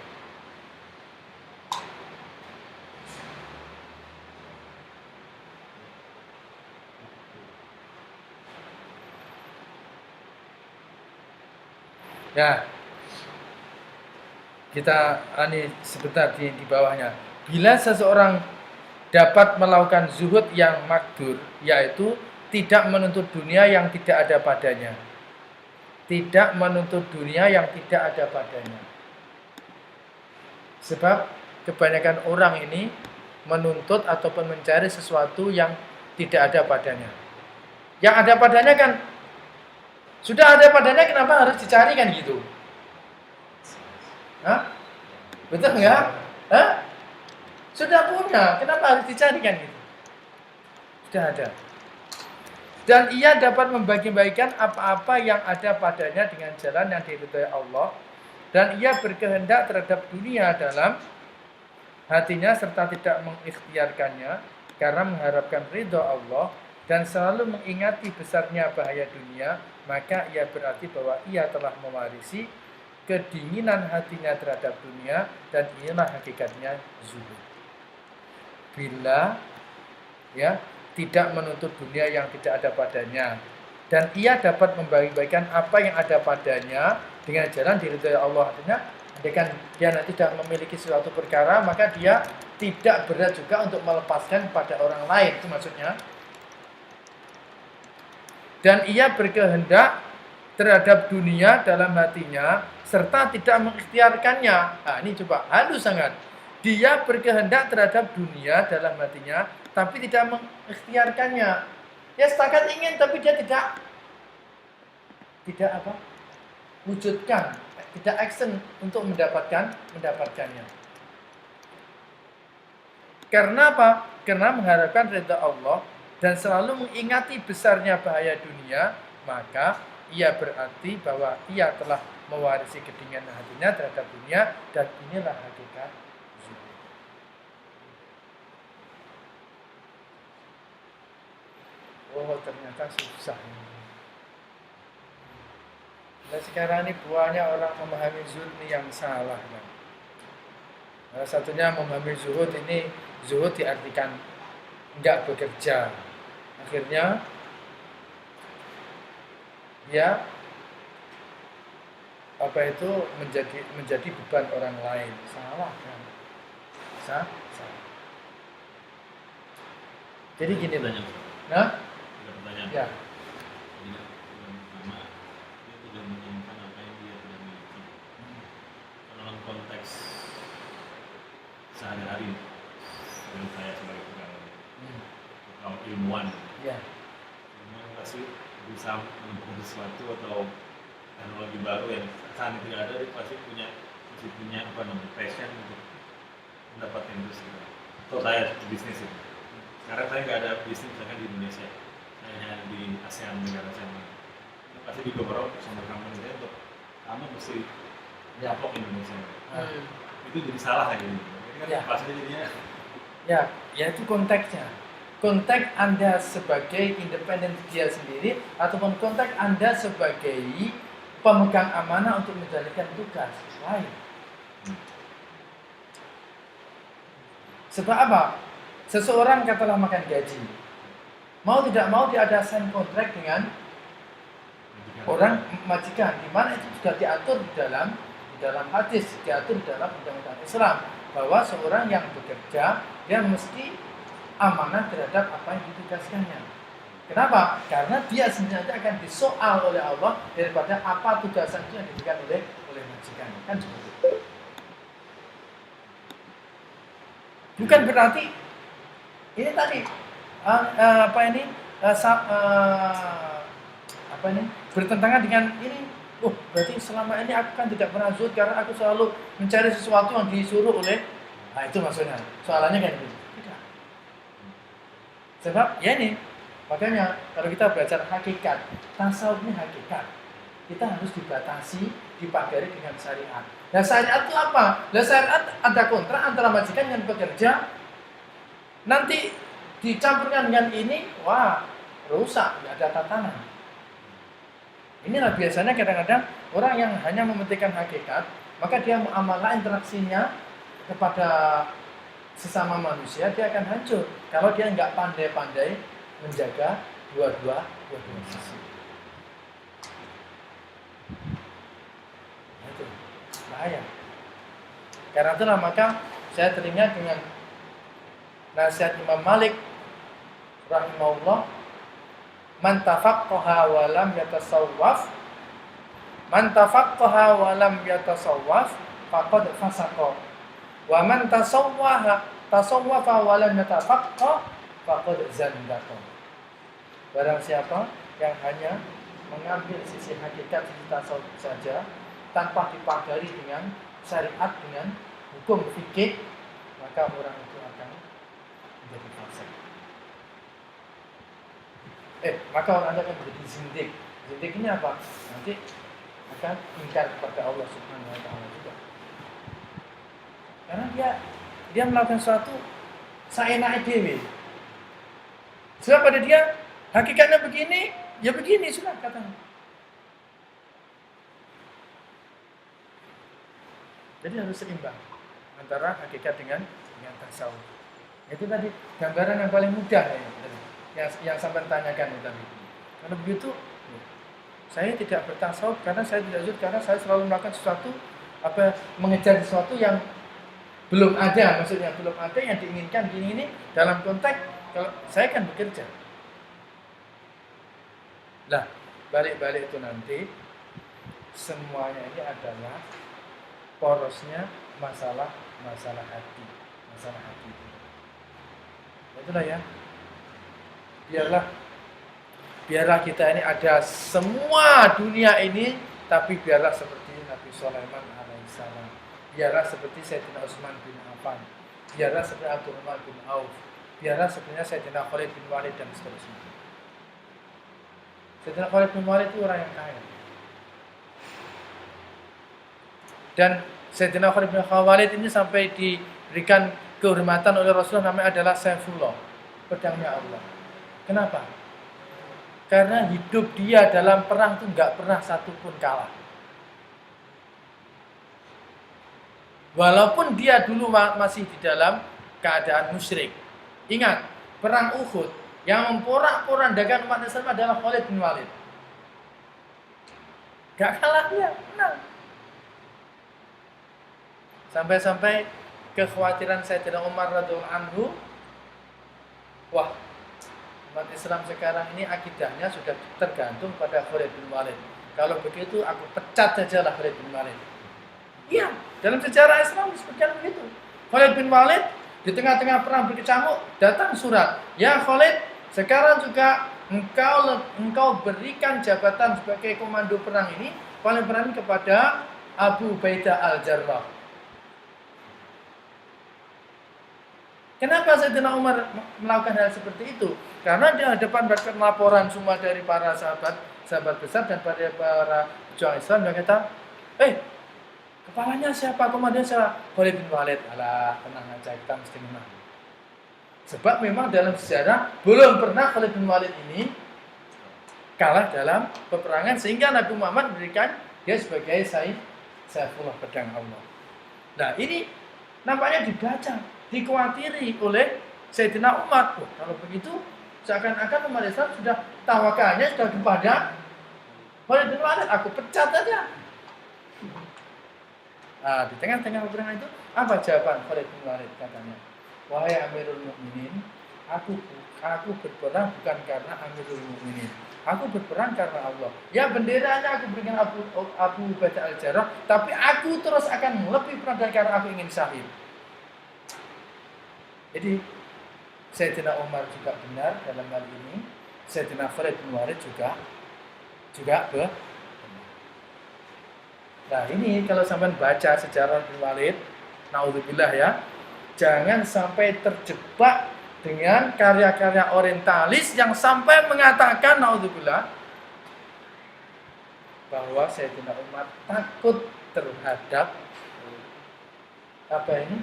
Ya, kita ini sebentar di bawahnya. Bila seseorang dapat melakukan zuhud yang makdur, yaitu tidak menuntut dunia yang tidak ada padanya. Tidak menuntut dunia yang tidak ada padanya. Sebab kebanyakan orang ini menuntut ataupun mencari sesuatu yang tidak ada padanya. Yang ada padanya kan sudah ada padanya, kenapa harus dicari kan gitu? Hah? Betul nggak? Hah? Sudah punya, kenapa harus dicari kan gitu? Sudah ada. Dan ia dapat membagi-bagikan apa-apa yang ada padanya dengan jalan yang diridhai Allah. Dan ia berkehendak terhadap dunia dalam hatinya serta tidak mengikhtiarkannya karena mengharapkan ridha Allah dan selalu mengingati besarnya bahaya dunia, maka ia berarti bahwa ia telah mewarisi kedinginan hatinya terhadap dunia, dan inilah hakikatnya zuhud. Bila tidak menuntut dunia yang tidak ada padanya, dan ia dapat membagi-bagikan apa yang ada padanya dengan jalan diridhai Allah. Artinya, andaikan dia tidak memiliki suatu perkara, maka dia tidak berat juga untuk melepaskan pada orang lain, itu maksudnya. Dan ia berkehendak terhadap dunia dalam hatinya serta tidak mengikhtiarkannya. Nah, ini coba halus sangat. Dia berkehendak terhadap dunia dalam hatinya tapi tidak mengikhtiarkannya. Ya setakat ingin tapi dia tidak wujudkan, tidak action untuk mendapatkannya. Karena apa? Karena mengharapkan ridha Allah dan selalu mengingati besarnya bahaya dunia, maka ia berarti bahwa ia telah mewarisi kedinginan hatinya terhadap dunia, dan inilah hakikat zuhud. Oh, ternyata susah ini. Nah, sekarang ini banyak orang memahami zuhud ini yang salah, kan? Salah satunya memahami zuhud ini, zuhud diartikan enggak bekerja. Akhirnya menjadi beban orang lain. Salah kan? Salah. Jadi gini loh. Nah, ya. Pertama, dia tidak menginginkan apa yang dia tidak miliki. Dalam konteks sehari-hari, dengan saya sebagai pegawai atau ilmuwan, ilmuwan pasti bisa menemukan sesuatu atau teknologi baru yang saat ini tidak ada, dia pasti punya passion untuk mendapatkan itu segera. Atau saya bisnis itu. Sekarang saya nggak ada bisnis misalkan di Indonesia, saya hanya di ASEAN, negara ASEAN. Pasti didorong sama company saya untuk kamu mesti nyapok Indonesia. Itu jadi salah kayak gini. Ini kan pasti jadinya. Ya itu konteksnya. Konteks Anda sebagai independen dia sendiri ataupun konteks Anda sebagai pemegang amanah untuk menjalankan tugas lain. Sebab apa? Seseorang katakanlah makan gaji. Mau tidak mau dia ada sign kontrak dengan orang majikan, di mana itu sudah diatur di dalam hadis, diatur di dalam undang-undang Islam bahwa seorang yang bekerja dia mesti amanah terhadap apa yang ditugaskannya. Kenapa? Karena dia sebenarnya akan disoal oleh Allah daripada apa tugasan itu yang diberikan oleh majikan. Kan seperti itu. Bukan berarti ini tadi bertentangan dengan ini. Oh, berarti selama ini aku kan tidak pernah zuhud karena aku selalu mencari sesuatu yang disuruh oleh. Nah, itu maksudnya. Soalannya kan itu. Tidak. Sebab ya ini, makanya kalau kita belajar hakikat, tasawuf ini hakikat. Kita harus dibatasi, dipagari dengan syariat. Nah, syariat itu apa? Nah, syariat ada kontrak antara majikan dan pekerja. Nanti dicampurkan dengan ini, wah, rusak, tidak ada tatanan. Inilah biasanya kadang-kadang orang yang hanya mementingkan hakikat, maka dia muamalah interaksinya kepada sesama manusia, dia akan hancur kalau dia nggak pandai-pandai menjaga dua-dua sisi. Nah, itu bahaya. Karena itulah maka saya teringat dengan nasihat Imam Malik rahimahullah, man tafaqqaha wa lam yatasawwaf, man tafaqqaha wa lam yatasawwaf faqad fasaqa, wa man tasawwafa wa lam yatafaqqah faqad zandaqa. Barang siapa yang hanya mengambil sisi hakikat sisi tasawuf saja tanpa dipagari dengan syariat, dengan hukum fikih, maka orang itu akan menjadi fasik. Maka orang akan menjadi zindik. Zindik ini apa? Nanti akan ingkar kepada Allah Subhanahu wa taala juga. Karena dia melakukan sesuatu saenake dhewe. Sebab pada dia hakikatnya begini, ya begini sudah katanya. Jadi harus seimbang antara hakikat dengan tasawuf. Itu tadi gambaran yang paling mudah yang sampai tanyakan tadi. Karena begitu, saya tidak bertasawuf karena saya tidak zuhud karena saya selalu melakukan sesuatu mengejar sesuatu yang belum ada, maksudnya belum ada yang diinginkan ini dalam konteks kalau saya kan bekerja. Lah, balik-balik itu nanti semuanya ini adalah porosnya masalah hati. Itulah ya. Biarlah kita ini ada semua dunia ini, tapi biarlah seperti Nabi Sulaiman alaihissalam, biarlah seperti Sayyidina Utsman bin Affan, biarlah seperti Abdurrahman bin Auf, biarlah seperti Sayyidina Khalid bin Walid dan seterusnya. Sayyidina Khalid bin Walid itu orang yang kaya, dan Sayyidina Khalid bin Walid ini sampai diberikan kehormatan oleh Rasulullah, namanya adalah Saifullah, pedangnya Allah. Kenapa? Karena hidup dia dalam perang itu nggak pernah satupun kalah. Walaupun dia dulu masih di dalam keadaan musyrik. Ingat, perang Uhud yang memporak-porandakan umat Islam adalah Khalid bin Walid. Gak kalah dia, menang. Sampai-sampai kekhawatiran Sayyidina Umar radhiyallahu anhu, wah, umat Islam sekarang ini akidahnya sudah tergantung pada Khalid bin Walid. Kalau begitu aku pecat sajalah Khalid bin Walid. Iya, dalam sejarah Islam disebutkan begitu. Khalid bin Walid di tengah-tengah perang berkecamuk datang surat, ya Khalid, sekarang juga engkau berikan jabatan sebagai komando perang ini paling berani kepada Abu Ubaidah al-Jarrah. Kenapa Sayyidina Umar melakukan hal seperti itu? Karena di hadapan laporan semua dari para sahabat besar dan para pejuang Islam, dia kata, kepalanya siapa? Komandan siapa? Khalid bin Walid. Alah, tenang aja, kita mesti menang. Sebab memang dalam sejarah belum pernah Khalid bin Walid ini kalah dalam peperangan, sehingga Nabi Muhammad memberikan dia sebagai Saifullah, pedang Allah. Nah, ini nampaknya dibaca, dikhawatiri oleh Sayyidina Umar. Kalau begitu seakan-akan umat Islam sudah tawakalnya sudah kepada Khalid bin Walid aku pecat aja. Nah, di tengah-tengah peperangan itu apa jawaban Khalid bin Walid katanya? Wahai Amirul Mukminin, aku berperang bukan karena Amirul Mukminin. Aku berperang karena Allah. Ya benderanya aku berikan Abu Ubaidah al-Jarrah, tapi aku terus akan lebih perang karena aku ingin syahid. Jadi Sayyidina Umar juga benar dalam hal ini. Sayyidina Khalid bin Walid juga benar. Nah ini kalau sampai baca sejarah bin Walid, naudzubillah ya, jangan sampai terjebak dengan karya-karya orientalis yang sampai mengatakan naudzubillah bahwa Sayyidina Umar takut terhadap apa ini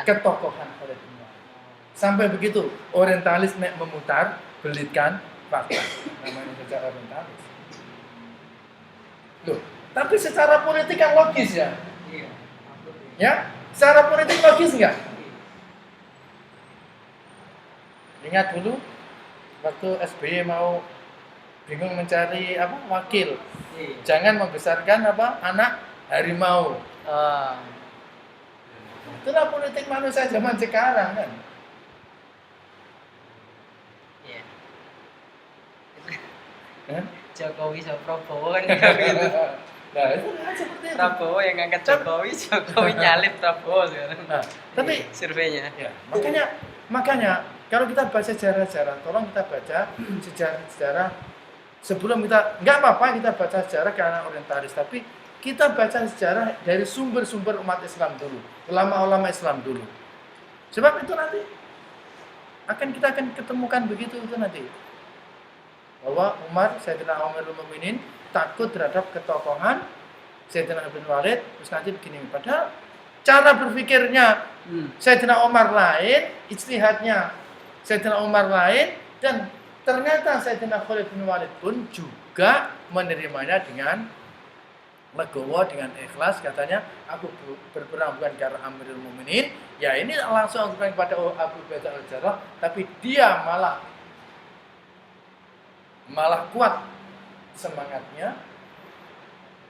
ketokohan Khalid bin Walid. Sampai begitu orientalis nek memutar belitkan fakta, namanya saja orientalis. Loh, tapi secara politik kan logis ya? Iya. Ya, secara politik logis enggak? Ingat dulu waktu SBY mau bingung mencari wakil. Iya. Jangan membesarkan anak harimau. Itulah politik manusia zaman sekarang kan. Iya. Kan? Jokowi sama Prabowo kan gitu. Nah, itu kan seperti itu. Prabowo yang ngangkat Jokowi nyalip Prabowo sekarang. Nah, tapi surveinya. ya, makanya kalau kita baca sejarah-sejarah, tolong kita baca sejarah-sejarah sebelum kita, nggak apa-apa kita baca sejarah karena orientalis, tapi kita baca sejarah dari sumber-sumber umat Islam dulu, ulama-ulama Islam dulu. Sebab itu nanti kita akan ketemukan begitu itu nanti. Bahwa Sayyidina Amirul Mukminin takut terhadap ketokohan Sayyidina bin Walid, terus nanti begini. Padahal cara berpikirnya Sayyidina Umar lain, ijtihadnya Sayyidina Umar lain, dan ternyata Sayyidina Khalid bin Walid pun juga menerimanya dengan legowo, dengan ikhlas. Katanya, aku berperang bukan karena Amirul Mukminin. Ya ini langsung berperang kepada Abu Ubaidah al-Jarrah, tapi dia malah kuat semangatnya.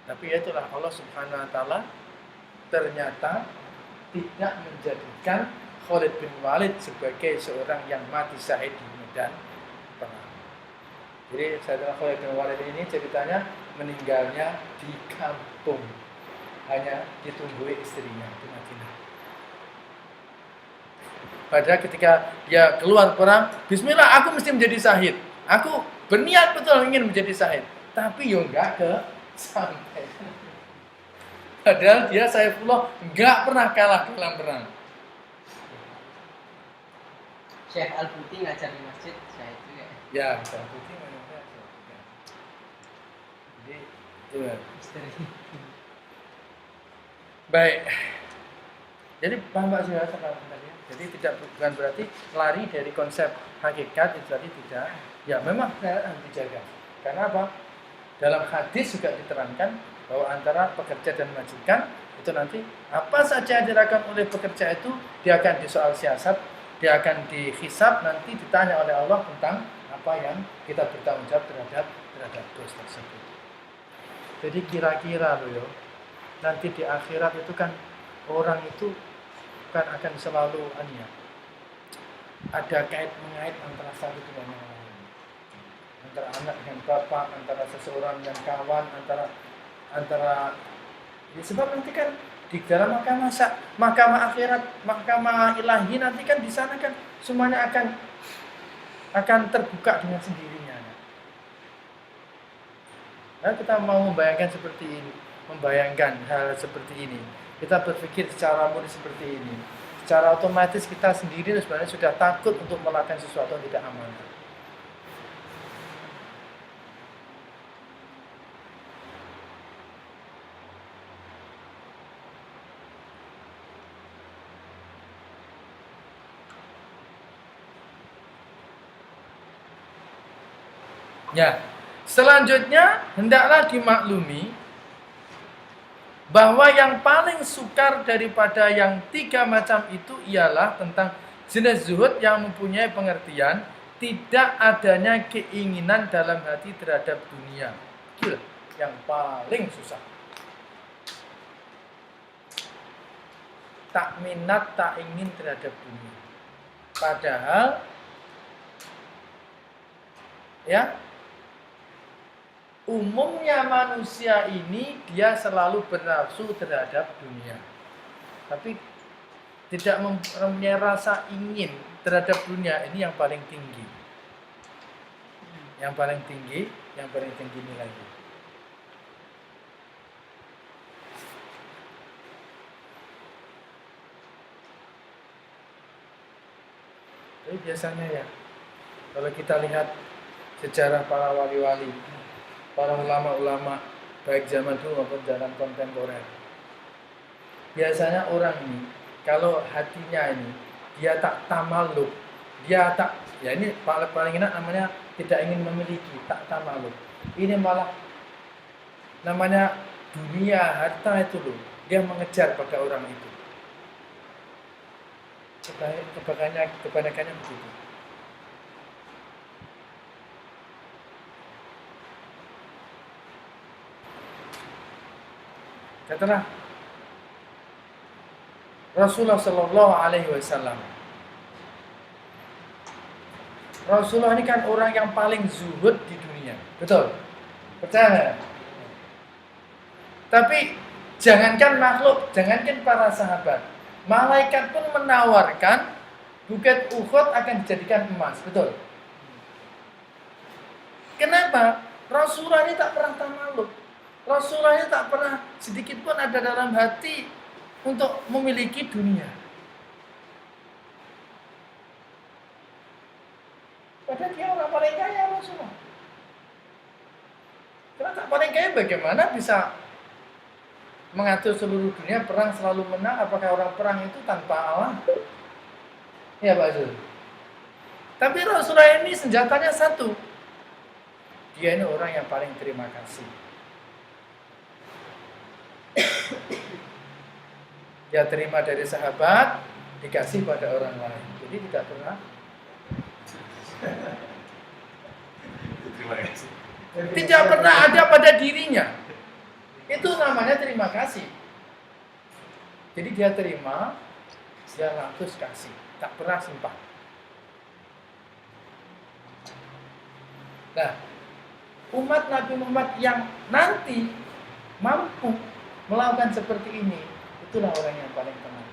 Tapi itulah Allah Subhanahu wa taala ternyata tidak menjadikan Khalid bin Walid sebagai seorang yang mati syahid di medan perang. Jadi Sayyidina Khalid bin Walid ini ceritanya meninggalnya di kampung, hanya ditunggui istrinya di Madinah. Padahal ketika dia keluar perang, bismillah aku mesti menjadi syahid. Aku berniat betul ingin menjadi syahid, tapi yo enggak sampai. Padahal dia Saifullah enggak pernah kalah dalam perang. Syekh Al-Buti ngajar di masjid, saya itu ya. Ya, Syekh Al-Buti ngajar. Jadi itu ya. Misteri. Baik. Jadi paham Pak Syekh tadi. Jadi bukan berarti lari dari konsep hakikat, itu tadi tidak. Ya memang harus dijaga. Karena apa? Dalam hadis juga diterangkan bahwa antara pekerja dan majikan itu nanti apa saja yang dilakukan oleh pekerja itu dia akan disoal siasat, dia akan dihisab, nanti ditanya oleh Allah tentang apa yang kita bertanggung jawab terhadap bos tersebut. Jadi kira-kira loh, nanti di akhirat itu kan orang itu kan akan selalu ada kait-mengait antara satu dengan yang lain. Antara anak dengan bapak, antara seseorang dan kawan, antara ya sebab nanti kan di dalam mahkamah akhirat, mahkamah ilahi nanti kan di sana kan semuanya akan terbuka dengan sendirinya. Nah, kita mau membayangkan seperti ini, membayangkan hal seperti ini. Kita berpikir secara murni seperti ini. Secara otomatis kita sendiri sebenarnya sudah takut untuk melakukan sesuatu yang tidak amanah. Ya, selanjutnya hendaklah dimaklumi bahwa yang paling sukar daripada yang tiga macam itu ialah tentang jenis zuhud yang mempunyai pengertian tidak adanya keinginan dalam hati terhadap dunia. Gila, yang paling susah. Tak minat, tak ingin terhadap dunia. Padahal ya, umumnya manusia ini dia selalu bernafsu terhadap dunia. Tapi tidak mempunyai rasa ingin terhadap dunia, ini yang paling tinggi. Yang paling tinggi nilainya. Jadi biasanya ya, kalau kita lihat sejarah para wali-wali, para ulama-ulama, baik zaman dulu maupun zaman kontemporer, biasanya orang ini, kalau hatinya ini, dia tak tamaluk, dia tak, ya ini paling enak namanya tidak ingin memiliki, tak tamaluk. Ini malah namanya dunia, harta itu loh, dia mengejar pada orang itu. Kebanyakannya begitu. Katalah Rasulullah Shallallahu Alaihi Wasallam. Rasulullah ini kan orang yang paling zuhud di dunia, betul? Percaya? Tapi jangankan makhluk, jangankan para sahabat, malaikat pun menawarkan bukit Uhud akan dijadikan emas, betul? Kenapa? Rasulullah ini tak pernah tamaluk. Rasulullah ini tak pernah sedikit pun ada dalam hati untuk memiliki dunia. Padahal dia orang paling kaya Rasulullah. Karena tak paling kaya, bagaimana bisa mengatur seluruh dunia, perang selalu menang? Apakah orang perang itu tanpa Allah? Ya Pak Zul. Tapi Rasulullah ini senjatanya satu. Dia ini orang yang paling terima kasih. Dia terima dari sahabat, dikasih pada orang lain. Jadi tidak pernah. Terima kasih. Tidak pernah ada pada dirinya. Itu namanya terima kasih. Jadi dia terima, dia langsung kasih, tak pernah simpan. Nah, umat Nabi Muhammad yang nanti mampu melakukan seperti ini, itulah orang yang paling tenang.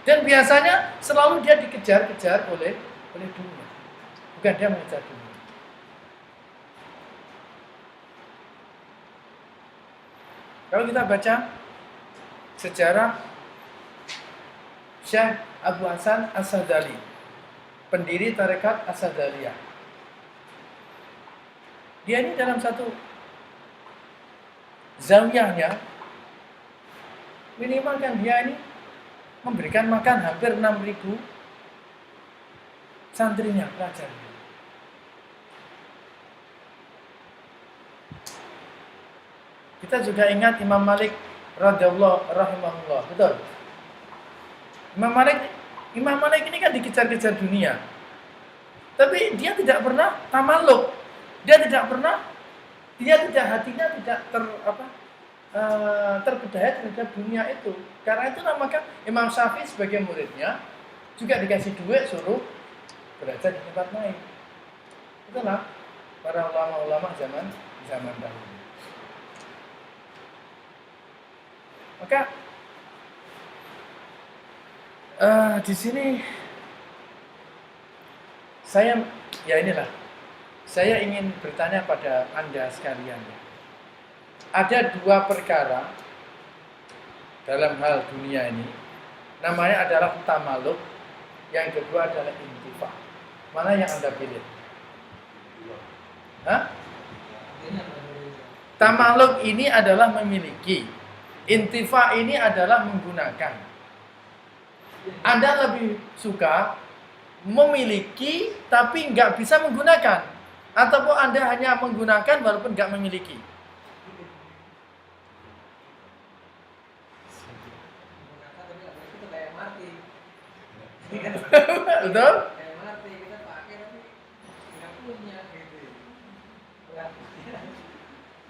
Dan biasanya selalu dia dikejar-kejar oleh dunia, bukan dia mengejar dunia. Kalau kita baca sejarah Syekh Abu Hasan As-Sadali, pendiri tarekat As-Sadaliyah, dia ini dalam satu zawiyahnya minimal kan dia ini memberikan makan hampir 6.000 santrinya, pelajarnya. Kita juga ingat Imam Malik radhiyallahu rahimahullah, betul? Imam Malik ini kan dikejar-kejar dunia. Tapi dia tidak pernah tamaluk. Dia hatinya tidak terpedaya terhadap dunia itu. Karena itu maka Imam Syafi'i sebagai muridnya juga dikasih duit suruh belajar di tempat lain. Itulah para ulama-ulama zaman dahulu. Maka di sini saya ingin bertanya pada Anda sekalian. Ada dua perkara dalam hal dunia ini. Namanya adalah tamaluk, yang kedua adalah intifa. Mana yang Anda pilih? Hah? Tamaluk ini adalah memiliki. Intifa ini adalah menggunakan. Anda lebih suka memiliki tapi nggak bisa menggunakan, ataupun Anda hanya menggunakan walaupun nggak memiliki? Betul?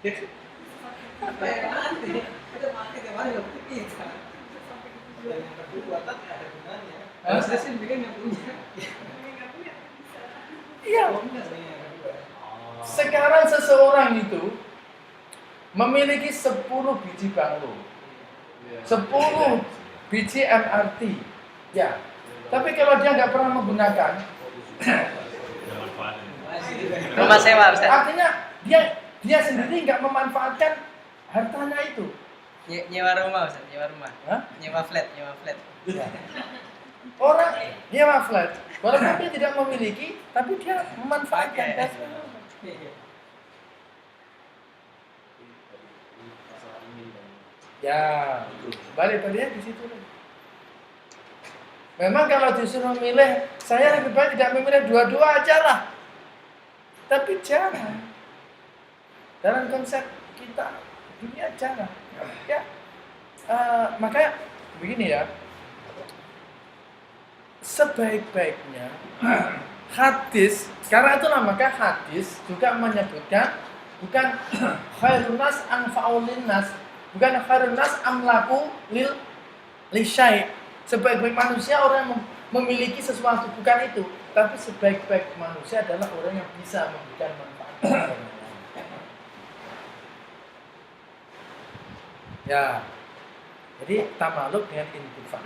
Apa yang mati? Kita mati kemana nggak punya kita. Dan yang kedua tak ada gunanya. Kalau saya sih bikin yang punya. Iya. Punya saya yang kedua. Sekarang seseorang itu memiliki 10 biji banglo, 10 biji MRT, ya. Tapi kalau dia nggak pernah menggunakan, Rumah sewa, Ustaz. artinya dia sendiri nggak memanfaatkan hartanya itu. Nyewa rumah, Ustaz, nyewa rumah. Hah? Nyewa flat. Ya. Orang nyewa flat, walaupun dia tidak memiliki, tapi dia memanfaatkan dasar. Ya, balik tadi di situ. Memang kalau disuruh milih, saya lebih baik tidak memilih dua-dua aja lah. Tapi jangan. Dalam konsep kita dunia jangan. Ya, makanya begini ya. Sebaik-baiknya hadis, karena itulah maka hadis juga menyebutkan bukan khairun nas anfa'ul linnas, bukan khairun nas amlaku lil lisyai. Sebaik-baik manusia orang yang memiliki sesuatu, bukan itu. Tapi sebaik-baik manusia adalah orang yang bisa memberikan manfaat. Ya, jadi tamaluk dengan intifa.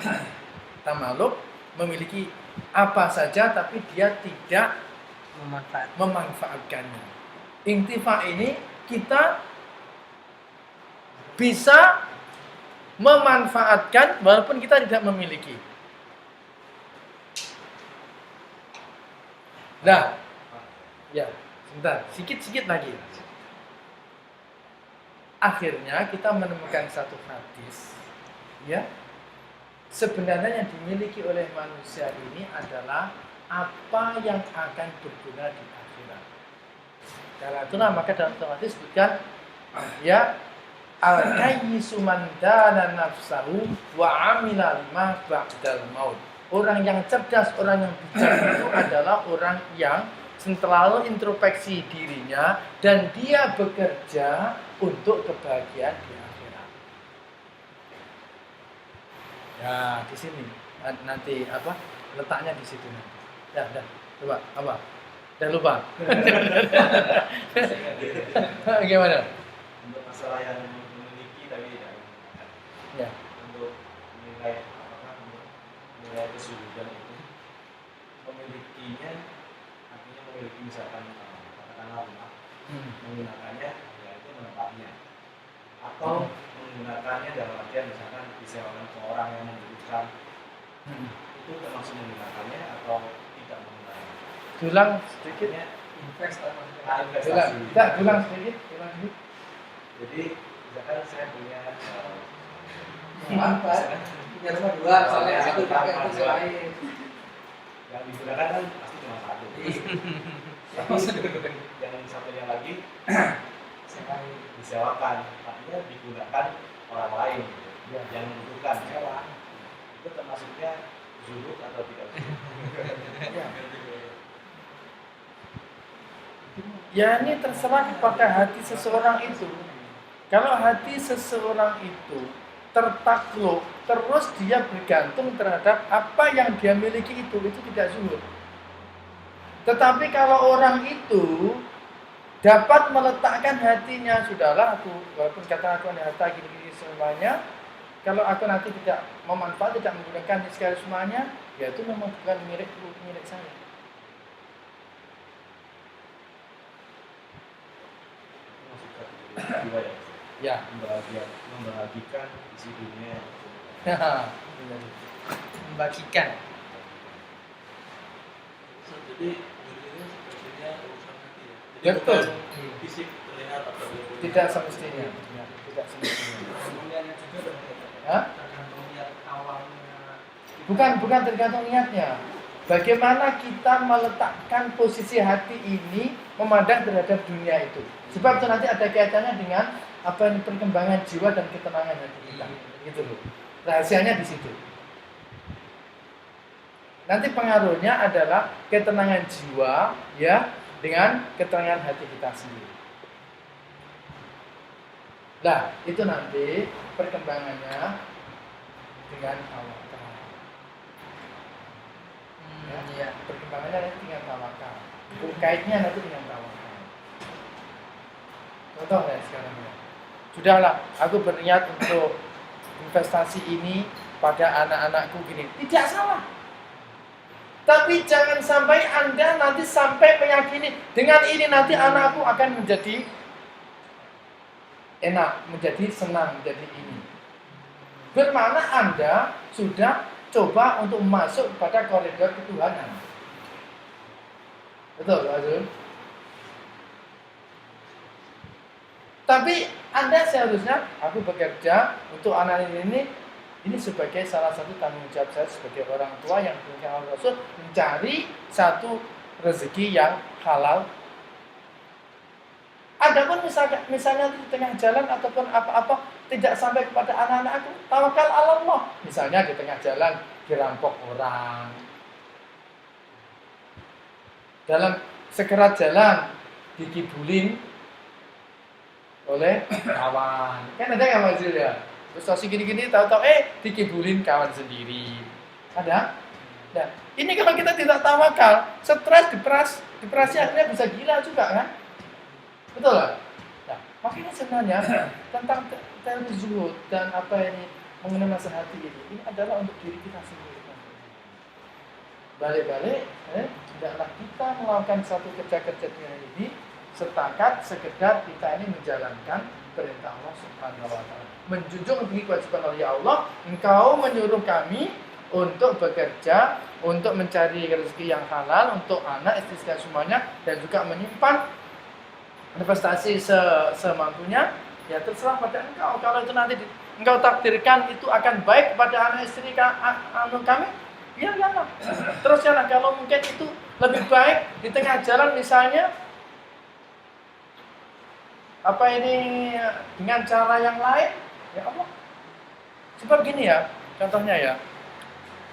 Tamaluk memiliki apa saja, tapi dia tidak memanfaatkannya. Intifa ini kita bisa memanfaatkan walaupun kita tidak memiliki. Nah, ya, sebentar, sedikit lagi. Akhirnya kita menemukan satu hadis, ya. Sebenarnya yang dimiliki oleh manusia ini adalah apa yang akan berguna di akhirat. Karena itulah maka dalam hadis disebutkan, ya, al-kayyisu man dana nafsahu wa amila lima ba'dal maut. Orang yang cerdas, orang yang bijak itu adalah orang yang selalu introspeksi dirinya dan dia bekerja untuk kebahagiaan di akhirat. Ya, di sini nanti apa? Letaknya di situ nanti. Dah, coba apa? Dah lupa. Gimana? Untuk masalah yang memiliki tapi tidak menggunakan. Ya. Untuk menilai apakah untuk menilai kesulitan itu memilikinya, artinya memiliki misalkan katakanlah rumah, menggunakannya ya itu menempatnya, atau menggunakannya dalam artian misalkan disewakan ke orang yang membutuhkan, itu termasuk menggunakannya atau tidak menggunakannya. Ulang sedikit. Investasi. Ulang sedikit. Jadi misalkan saya punya Punya rumah dua, soalnya satu pakai untuk lain. yang digunakan kan pasti cuma satu. Tapi yang satunya lagi disewakan, artinya digunakan orang lain gitu, yang membutuhkan sewa. Itu termasuknya zuhud atau tidak zuhud? Ya, ini terserah kepada hati seseorang itu. Kalau hati seseorang itu tertakluk, terus dia bergantung terhadap apa yang dia miliki itu tidak zuhud. Tetapi kalau orang itu dapat meletakkan hatinya, sudahlah aku, walaupun kata aku ada harta gini-gini semuanya, kalau aku nanti tidak memanfaat, tidak menggunakan sekali semuanya, ya itu memang bukan milik saya. Ya, membagikan isi dunia. Membagikan. Jadi dunia sepertinya urusan hati ya. Jadi betul. bukan fisik terlihat atau Tidak semestinya. Ya, tidak semestinya. Kemudiannya juga Hah? tergantung niat awalnya. Bukan tergantung niatnya. Bagaimana kita meletakkan posisi hati ini memandang terhadap dunia itu. Sebab itu nanti ada kaitannya dengan apa yang perkembangan jiwa dan ketenangan hati kita. Gitu loh. Rahasianya di situ. Nanti pengaruhnya adalah ketenangan jiwa ya dengan ketenangan hati kita sendiri. Nah, itu nanti perkembangannya dengan tawakal. Iya. Perkembangannya nanti dengan tawakal. Kaitnya nanti dengan tawakal. Contoh ya sekarang ya. Sudahlah, aku berniat untuk investasi ini pada anak-anakku gini. Tidak salah. Tapi jangan sampai Anda nanti sampai meyakini dengan ini nanti anakku akan menjadi enak, menjadi senang, menjadi ini. Bermakna Anda sudah coba untuk masuk pada koridor ketuhanan. Betul, Azul? Tapi Anda seharusnya, aku bekerja untuk anak ini sebagai salah satu tanggung jawab saya sebagai orang tua yang punya Allah Rasul, mencari satu rezeki yang halal. Adapun misalnya di tengah jalan ataupun apa-apa tidak sampai kepada anak-anakku, tawakal Allah. Misalnya di tengah jalan dirampok orang, dalam sekerat jalan dikibulin oleh kawan, kan ada kawan ya, terus gini-gini tahu-tahu dikibulin kawan sendiri, ada. Nah, ini kalau kita tidak tawakal, stres, depresi akhirnya bisa gila juga kan, betul lah. Nah, makanya sebenarnya tentang teori zuhud dan apa ini mengenai masalah hati ini adalah untuk diri kita sendiri. Balik-balik, tidaklah kita melakukan satu kerja-kerja ini setakat sekedar kita ini menjalankan perintah Allah Subhanahu wa taala. Menjunjung tinggi kewajiban ya Allah, Engkau menyuruh kami untuk bekerja, untuk mencari rezeki yang halal untuk anak, istri dan semuanya, dan juga menyimpan investasi semampunya. Ya terserah pada Engkau. Kalau itu nanti Engkau takdirkan itu akan baik kepada anak istri kami, ya jangan. Terus jangan. Kalau mungkin itu lebih baik di tengah jalan misalnya dengan cara yang lain, ya Allah. Sebab gini ya, contohnya ya,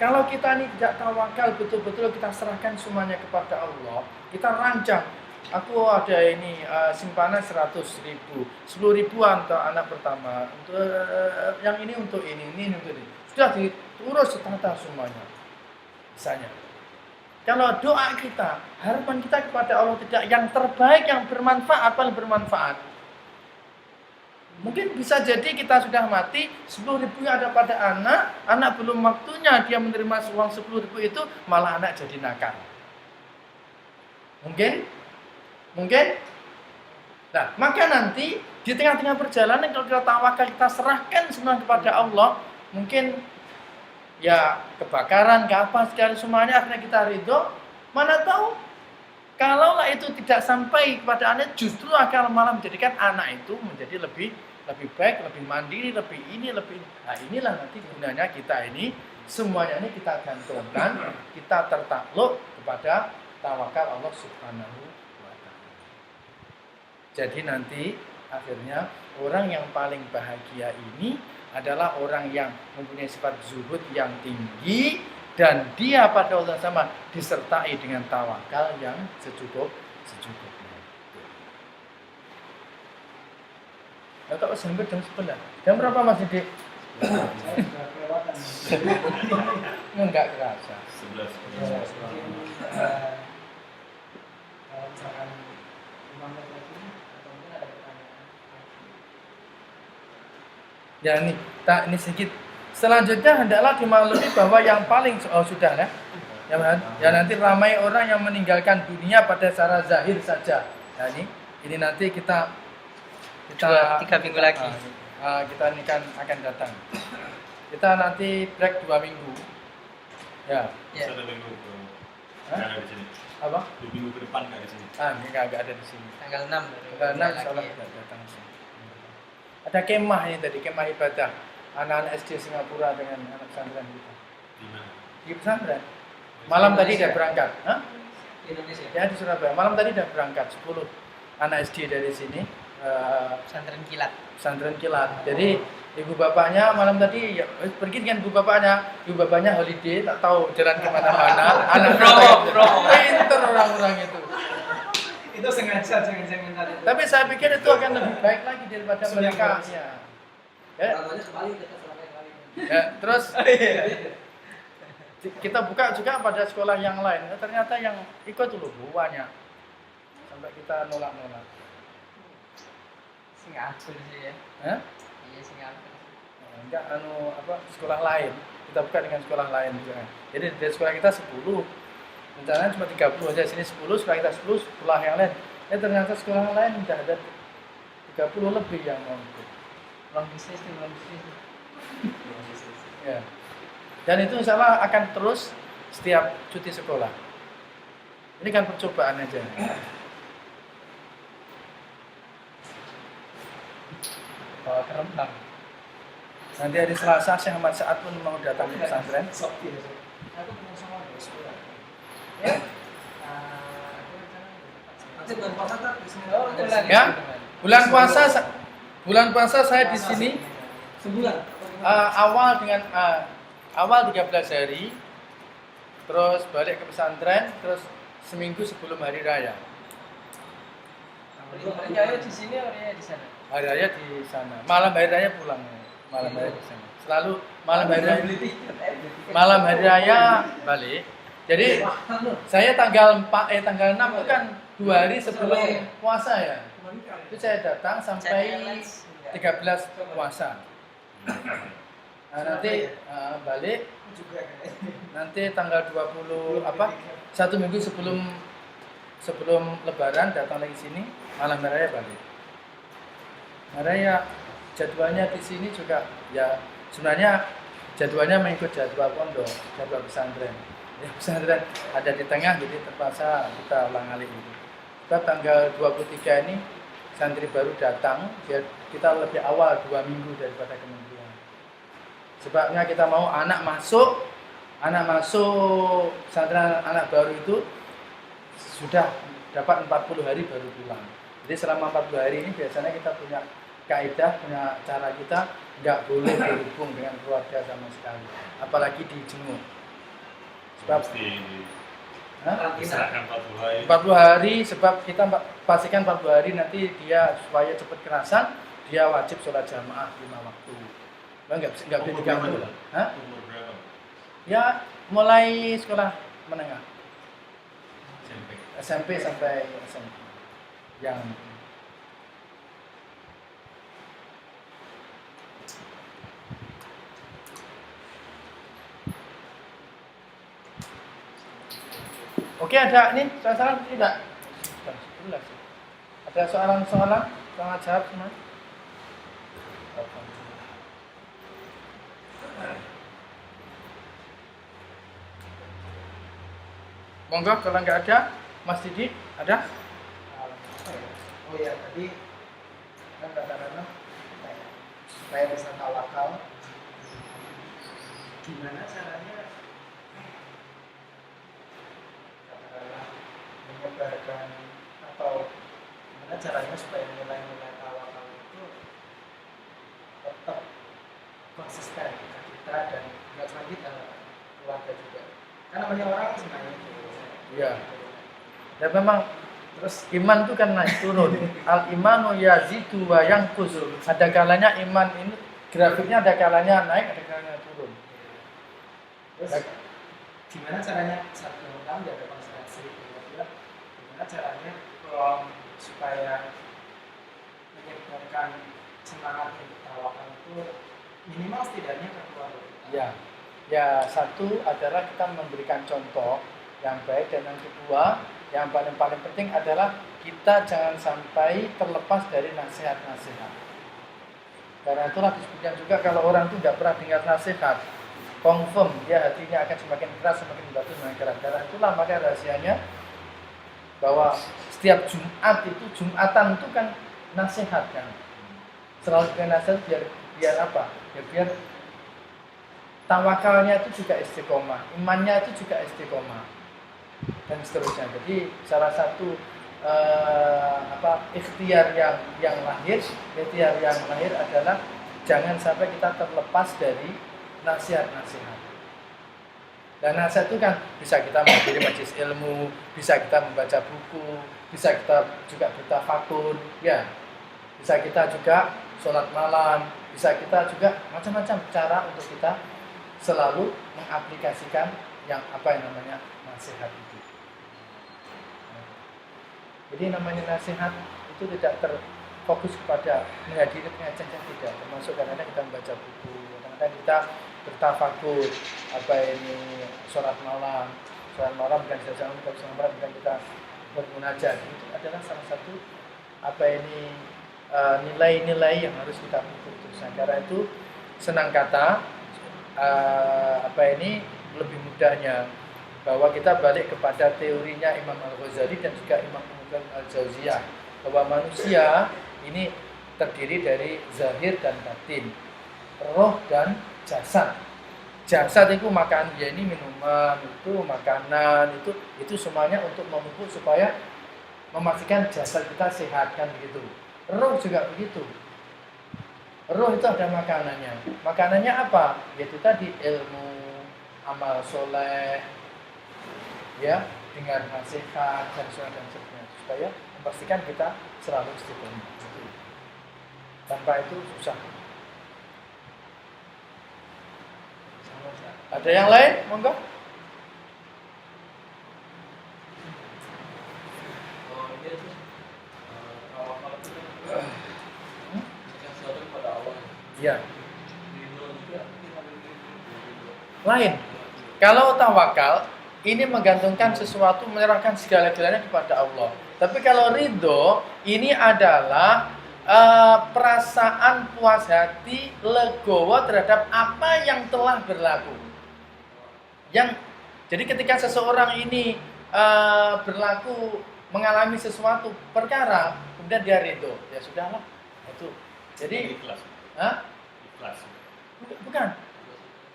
kalau kita ini tidak tawakal betul-betul kita serahkan semuanya kepada Allah, kita rancang. Aku ada ini simpanan 100.000, 10.000 untuk anak pertama, untuk yang ini untuk ini untuk ini. Sudah diurus setata semuanya. Misalnya, kalau doa kita, harapan kita kepada Allah tidak yang terbaik, yang bermanfaat, paling bermanfaat. Mungkin bisa jadi kita sudah mati, 10.000 ada pada anak belum waktunya dia menerima uang 10.000 itu, malah anak jadi nakal. Mungkin. Nah, maka nanti di tengah-tengah perjalanan kalau kita tawakal, kita serahkan semua kepada Allah, mungkin ya kebakaran, apa segala semuanya akhirnya kita ridho. Mana tahu kalaulah itu tidak sampai kepada anak, justru akan malah menjadikan anak itu menjadi lebih baik, lebih mandiri, lebih. Nah, inilah nanti gunanya kita ini semuanya ini kita gantungkan, kita tertakluk kepada tawakal Allah Subhanahu wa taala. Jadi nanti akhirnya orang yang paling bahagia ini adalah orang yang mempunyai sifat zuhud yang tinggi dan dia pada waktu yang sama disertai dengan tawakal yang secukupnya. Ya, kalau sampai jam 11. Jam berapa Mas Didik? Enggak kerasa. 11. Kalau misalkan 5 menit lagi atau mungkin ada pertanyaan. Ya ini sedikit. Selanjutnya hendaklah dimaklumi bahwa yang paling sudah ya. Ya nanti ramai orang yang meninggalkan dunia pada secara zahir saja. Nah ini nanti kita 3 minggu lagi. Kita ini kan akan datang. Kita nanti break 2 minggu. Ya. Ada minggu ada di sini. Apa? 2 minggu ke depan nggak di sini. Ini nggak ada di sini. Tanggal 6. Tanggal 6 insyaallah kita datang sini. Ada kemah ini tadi, kemah ibadah anak-anak SD Singapura dengan anak pesantren kita. Di mana? Di pesantren. Malam tadi dia berangkat. Di Indonesia. Ya di Surabaya. Malam tadi dia berangkat 10 anak SD dari sini. Pesantren kilat. Jadi ibu bapaknya malam tadi pergi dengan ibu bapaknya holiday, tak tahu jalan kemana-mana. Anak promo. pinter orang-orang itu. Itu sengaja jangan tadi. Tapi saya pikir itu akan lebih baik lagi daripada Sudah mereka. bagus. Ya. Ya, Namanya kembali kita selama kembali. ya, terus kita buka juga pada sekolah yang lain. Ternyata yang ikut dulu banyak. Sampai kita nolak-nolak. Singapura sih ya. Hah? Iya Singapura. Enggak sekolah lain. Kita buka dengan sekolah lain juga. Jadi dari sekolah kita 10. Rencananya cuma 30 aja, sini 10, sekolah kita 10, sekolah yang lain. Ternyata sekolah yang lain udah ada 30 lebih yang mau ikut. Long bisnis. Ya. Dan itu insya Allah akan terus setiap cuti sekolah. Ini kan percobaan aja. Bawa ke Rembang. Nanti hari Selasa Syekh Ahmad Sa'ad pun mau datang ke pesantren. Aku ketemu sama bos sekolah. Ya. Nanti bulan puasa tak di sini. Oh, bulan. Ya. Bulan puasa saya di sini Sebulan. awal 13 hari, terus balik ke pesantren, terus seminggu sebelum hari raya. Hari raya di sini, hari raya di sana. Hari raya di sana. Malam hari raya pulang. Malam hari di sana. Selalu malam hari raya. Malam hari raya balik. Jadi saya tanggal 6 itu kan 2 hari sebelum puasa ya. Itu saya datang sampai 13 puasa. Nah, nanti balik Juga nanti tanggal 20 1 minggu sebelum lebaran datang lagi sini, malam raya balik. Raya jadwalnya di sini juga ya sebenarnya jadwalnya mengikut jadwal pondok, jadwal pesantren. Ya, pesantren ada di tengah, jadi terpaksa kita ulang-alik itu. Sebab tanggal 23 ini santri baru datang, kita lebih awal 2 minggu daripada kementerian. Sebabnya kita mau anak masuk pesantren anak baru itu sudah dapat 40 hari baru pulang. Jadi selama 40 hari ini biasanya kita punya kaidah, punya cara kita nggak boleh berhubung dengan keluarga sama sekali, apalagi dijenguk. Sebab Misalkan 40 hari. 40 hari, sebab kita pastikan 40 hari nanti dia supaya cepat kerasan, dia wajib sholat jamaah 5 waktu. Nggak boleh diganggu. Hah? Umur berapa? Ya mulai sekolah menengah, SMP. SMP sampai SMP. Yang Oke, ada ini soalan tidak? Ada soalan-soalan? Sangat jawab semua. Monggo kalau nggak ada, Mas Didi ada? Oh ya, tadi kan kata-kata supaya bisa tawakal. Gimana caranya katakanlah menyebarkan atau gimana caranya supaya nilai-nilai tawakal itu tetap konsisten kita dan nggak cuma kita, keluarga juga. Kan namanya orang sebenarnya itu. Iya. Dan memang terus iman itu kan naik turun. Al imanu yazidu wa yanqus. Ada kalanya iman ini grafiknya ada kalanya naik, ada kalanya turun. Terus gimana caranya saat orang jaga konsentrasi, gimana caranya supaya menyebarkan semangat untuk tawakal itu minimal setidaknya ke keluarga. Ya. Ya, satu adalah kita memberikan contoh yang baik, dan yang kedua yang paling penting adalah kita jangan sampai terlepas dari nasihat-nasihat. Karena itulah disebutkan juga kalau orang itu tidak pernah dengar nasihat, confirm dia hatinya akan semakin keras, semakin batu, semakin keras. Karena itulah maka rahasianya bahwa setiap Jumat itu, Jumatan itu kan nasihat kan. Selalu nasihat biar apa? Ya biar tawakalnya itu juga istiqomah, imannya itu juga istiqomah, dan seterusnya. Jadi salah satu ikhtiar yang lahir adalah jangan sampai kita terlepas dari nasihat-nasihat. Dan nasihat itu kan bisa kita menghadiri majelis ilmu, bisa kita membaca buku, bisa kita juga bertafakur, ya. Bisa kita juga sholat malam, bisa kita juga macam-macam cara untuk kita selalu mengaplikasikan yang namanya nasihat itu. Jadi namanya nasihat itu tidak terfokus kepada menghadiri pengajian, tidak. Termasuk kadang-kadang kita membaca buku, kadang-kadang kita bertafakur, ini sholat malam bukan bukan kita bermunajat. Itu adalah salah satu nilai-nilai yang harus kita pupuk terus. Karena itu senang kata lebih mudahnya bahwa kita balik kepada teorinya Imam Al-Ghazali dan juga Imam Al-Jauziyah, bahwa manusia ini terdiri dari zahir dan batin, roh dan jasad. Jasad itu makan, ya ini minuman, itu makanan, itu semuanya untuk memupuk supaya memastikan jasad kita sehat, kan begitu. Roh juga begitu. Roh itu ada makanannya. Makanannya apa? Yaitu tadi ilmu, amal soleh, ya, dengan nasihat dan sebagainya, supaya memastikan kita selalu istiqomah. Tanpa itu susah. Ada yang lain? Monggo. Ya. Lain. Kalau tawakal ini menggantungkan sesuatu, menyerahkan segala-galanya kepada Allah. Tapi kalau ridho ini adalah perasaan puas hati, legowo terhadap apa yang telah berlaku. Jadi ketika seseorang ini berlaku mengalami sesuatu perkara, kemudian dia ridho, ya sudahlah, itu. Jadi ikhlas. Ikhlas. Bukan.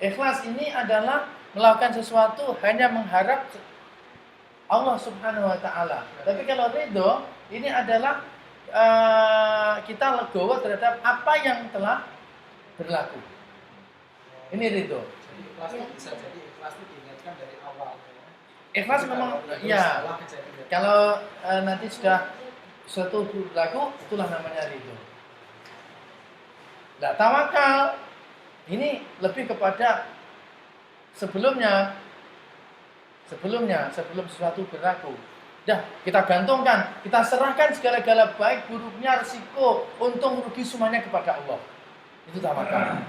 Ikhlas ini adalah melakukan sesuatu hanya mengharap Allah Subhanahu wa taala. Tapi kalau ridho ini adalah kita legowo terhadap apa yang telah berlaku. Ini ridho. Ikhlas itu bisa jadi ikhlas itu diingatkan dari awal. Ikhlas memang ya. Kalau nanti sudah suatu berlaku, itulah namanya ridho. Nah, tawakal ini lebih kepada sebelum sesuatu berlaku. Dah, kita gantungkan, kita serahkan segala-gala baik buruknya, resiko, untung rugi semuanya kepada Allah. Itu tawakal.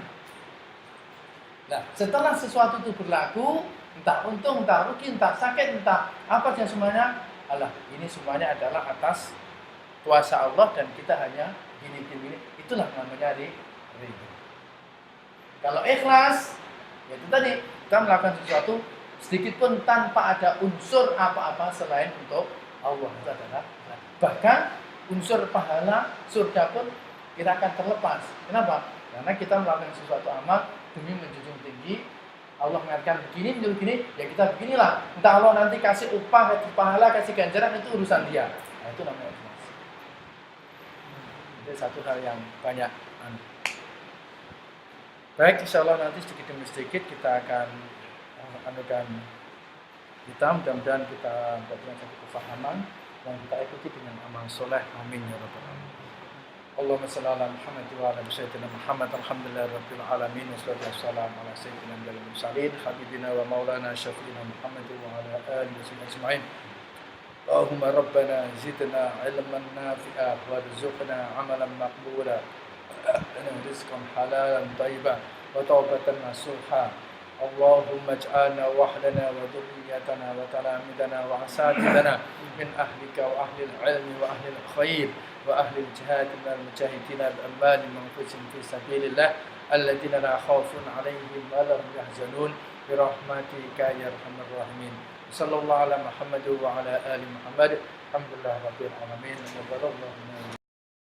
Nah, setelah sesuatu itu berlaku, entah untung, entah rugi, entah sakit, entah apa dan semuanya, ini semuanya adalah atas kuasa Allah dan kita hanya gini. Itulah namanya ridho. Kalau ikhlas, yaitu tadi kita melakukan sesuatu sedikit pun tanpa ada unsur apa-apa selain untuk Allah, itu adalah bahkan unsur pahala surga pun kita akan terlepas. Kenapa? Karena kita melakukan sesuatu amal demi menjunjung tinggi. Allah mengatakan begini, ya kita beginilah. Entah Allah nanti kasih upah, kasih pahala, kasih ganjaran, itu urusan dia. Nah, itu namanya ikhlas. Itu satu hal yang banyak. Baik, insya Allah nanti sedikit demi sedikit kita akan mudah-mudahan kita mendapatkan satu kefahaman dan kita ikuti dengan amal soleh. Amin ya rabbal alamin. Allahumma shalli ala Muhammad wa ala sayyidina Muhammad. Alhamdulillahirabbil alamin. Wassalatu wassalamu ala sayyidina al mursalin habibina wa maulana syafi'ina Muhammad wa ala alihi wa ajma'in. Allahumma rabbana zidna ilman nafi'a warzuqna amalan maqbula wa rizqan halalan thayyiban wa tawbatan nasuha. Allahumma ij'alna wahdana wa dhurriyyatana wa talamidana wa asatidana min ahlika wa ahli al-ilmi wa ahli al-khair wa ahli al-jihad min al-mujahidina bi-amwali manfusin fi sabilillah alladhina la khawfun 'alaihim wa la hum yahzanun bi rahmatika ya arhamar rahimin. Sallallahu ala Muhammad wa ala ali Muhammad. Alhamdulillah rabbil alamin.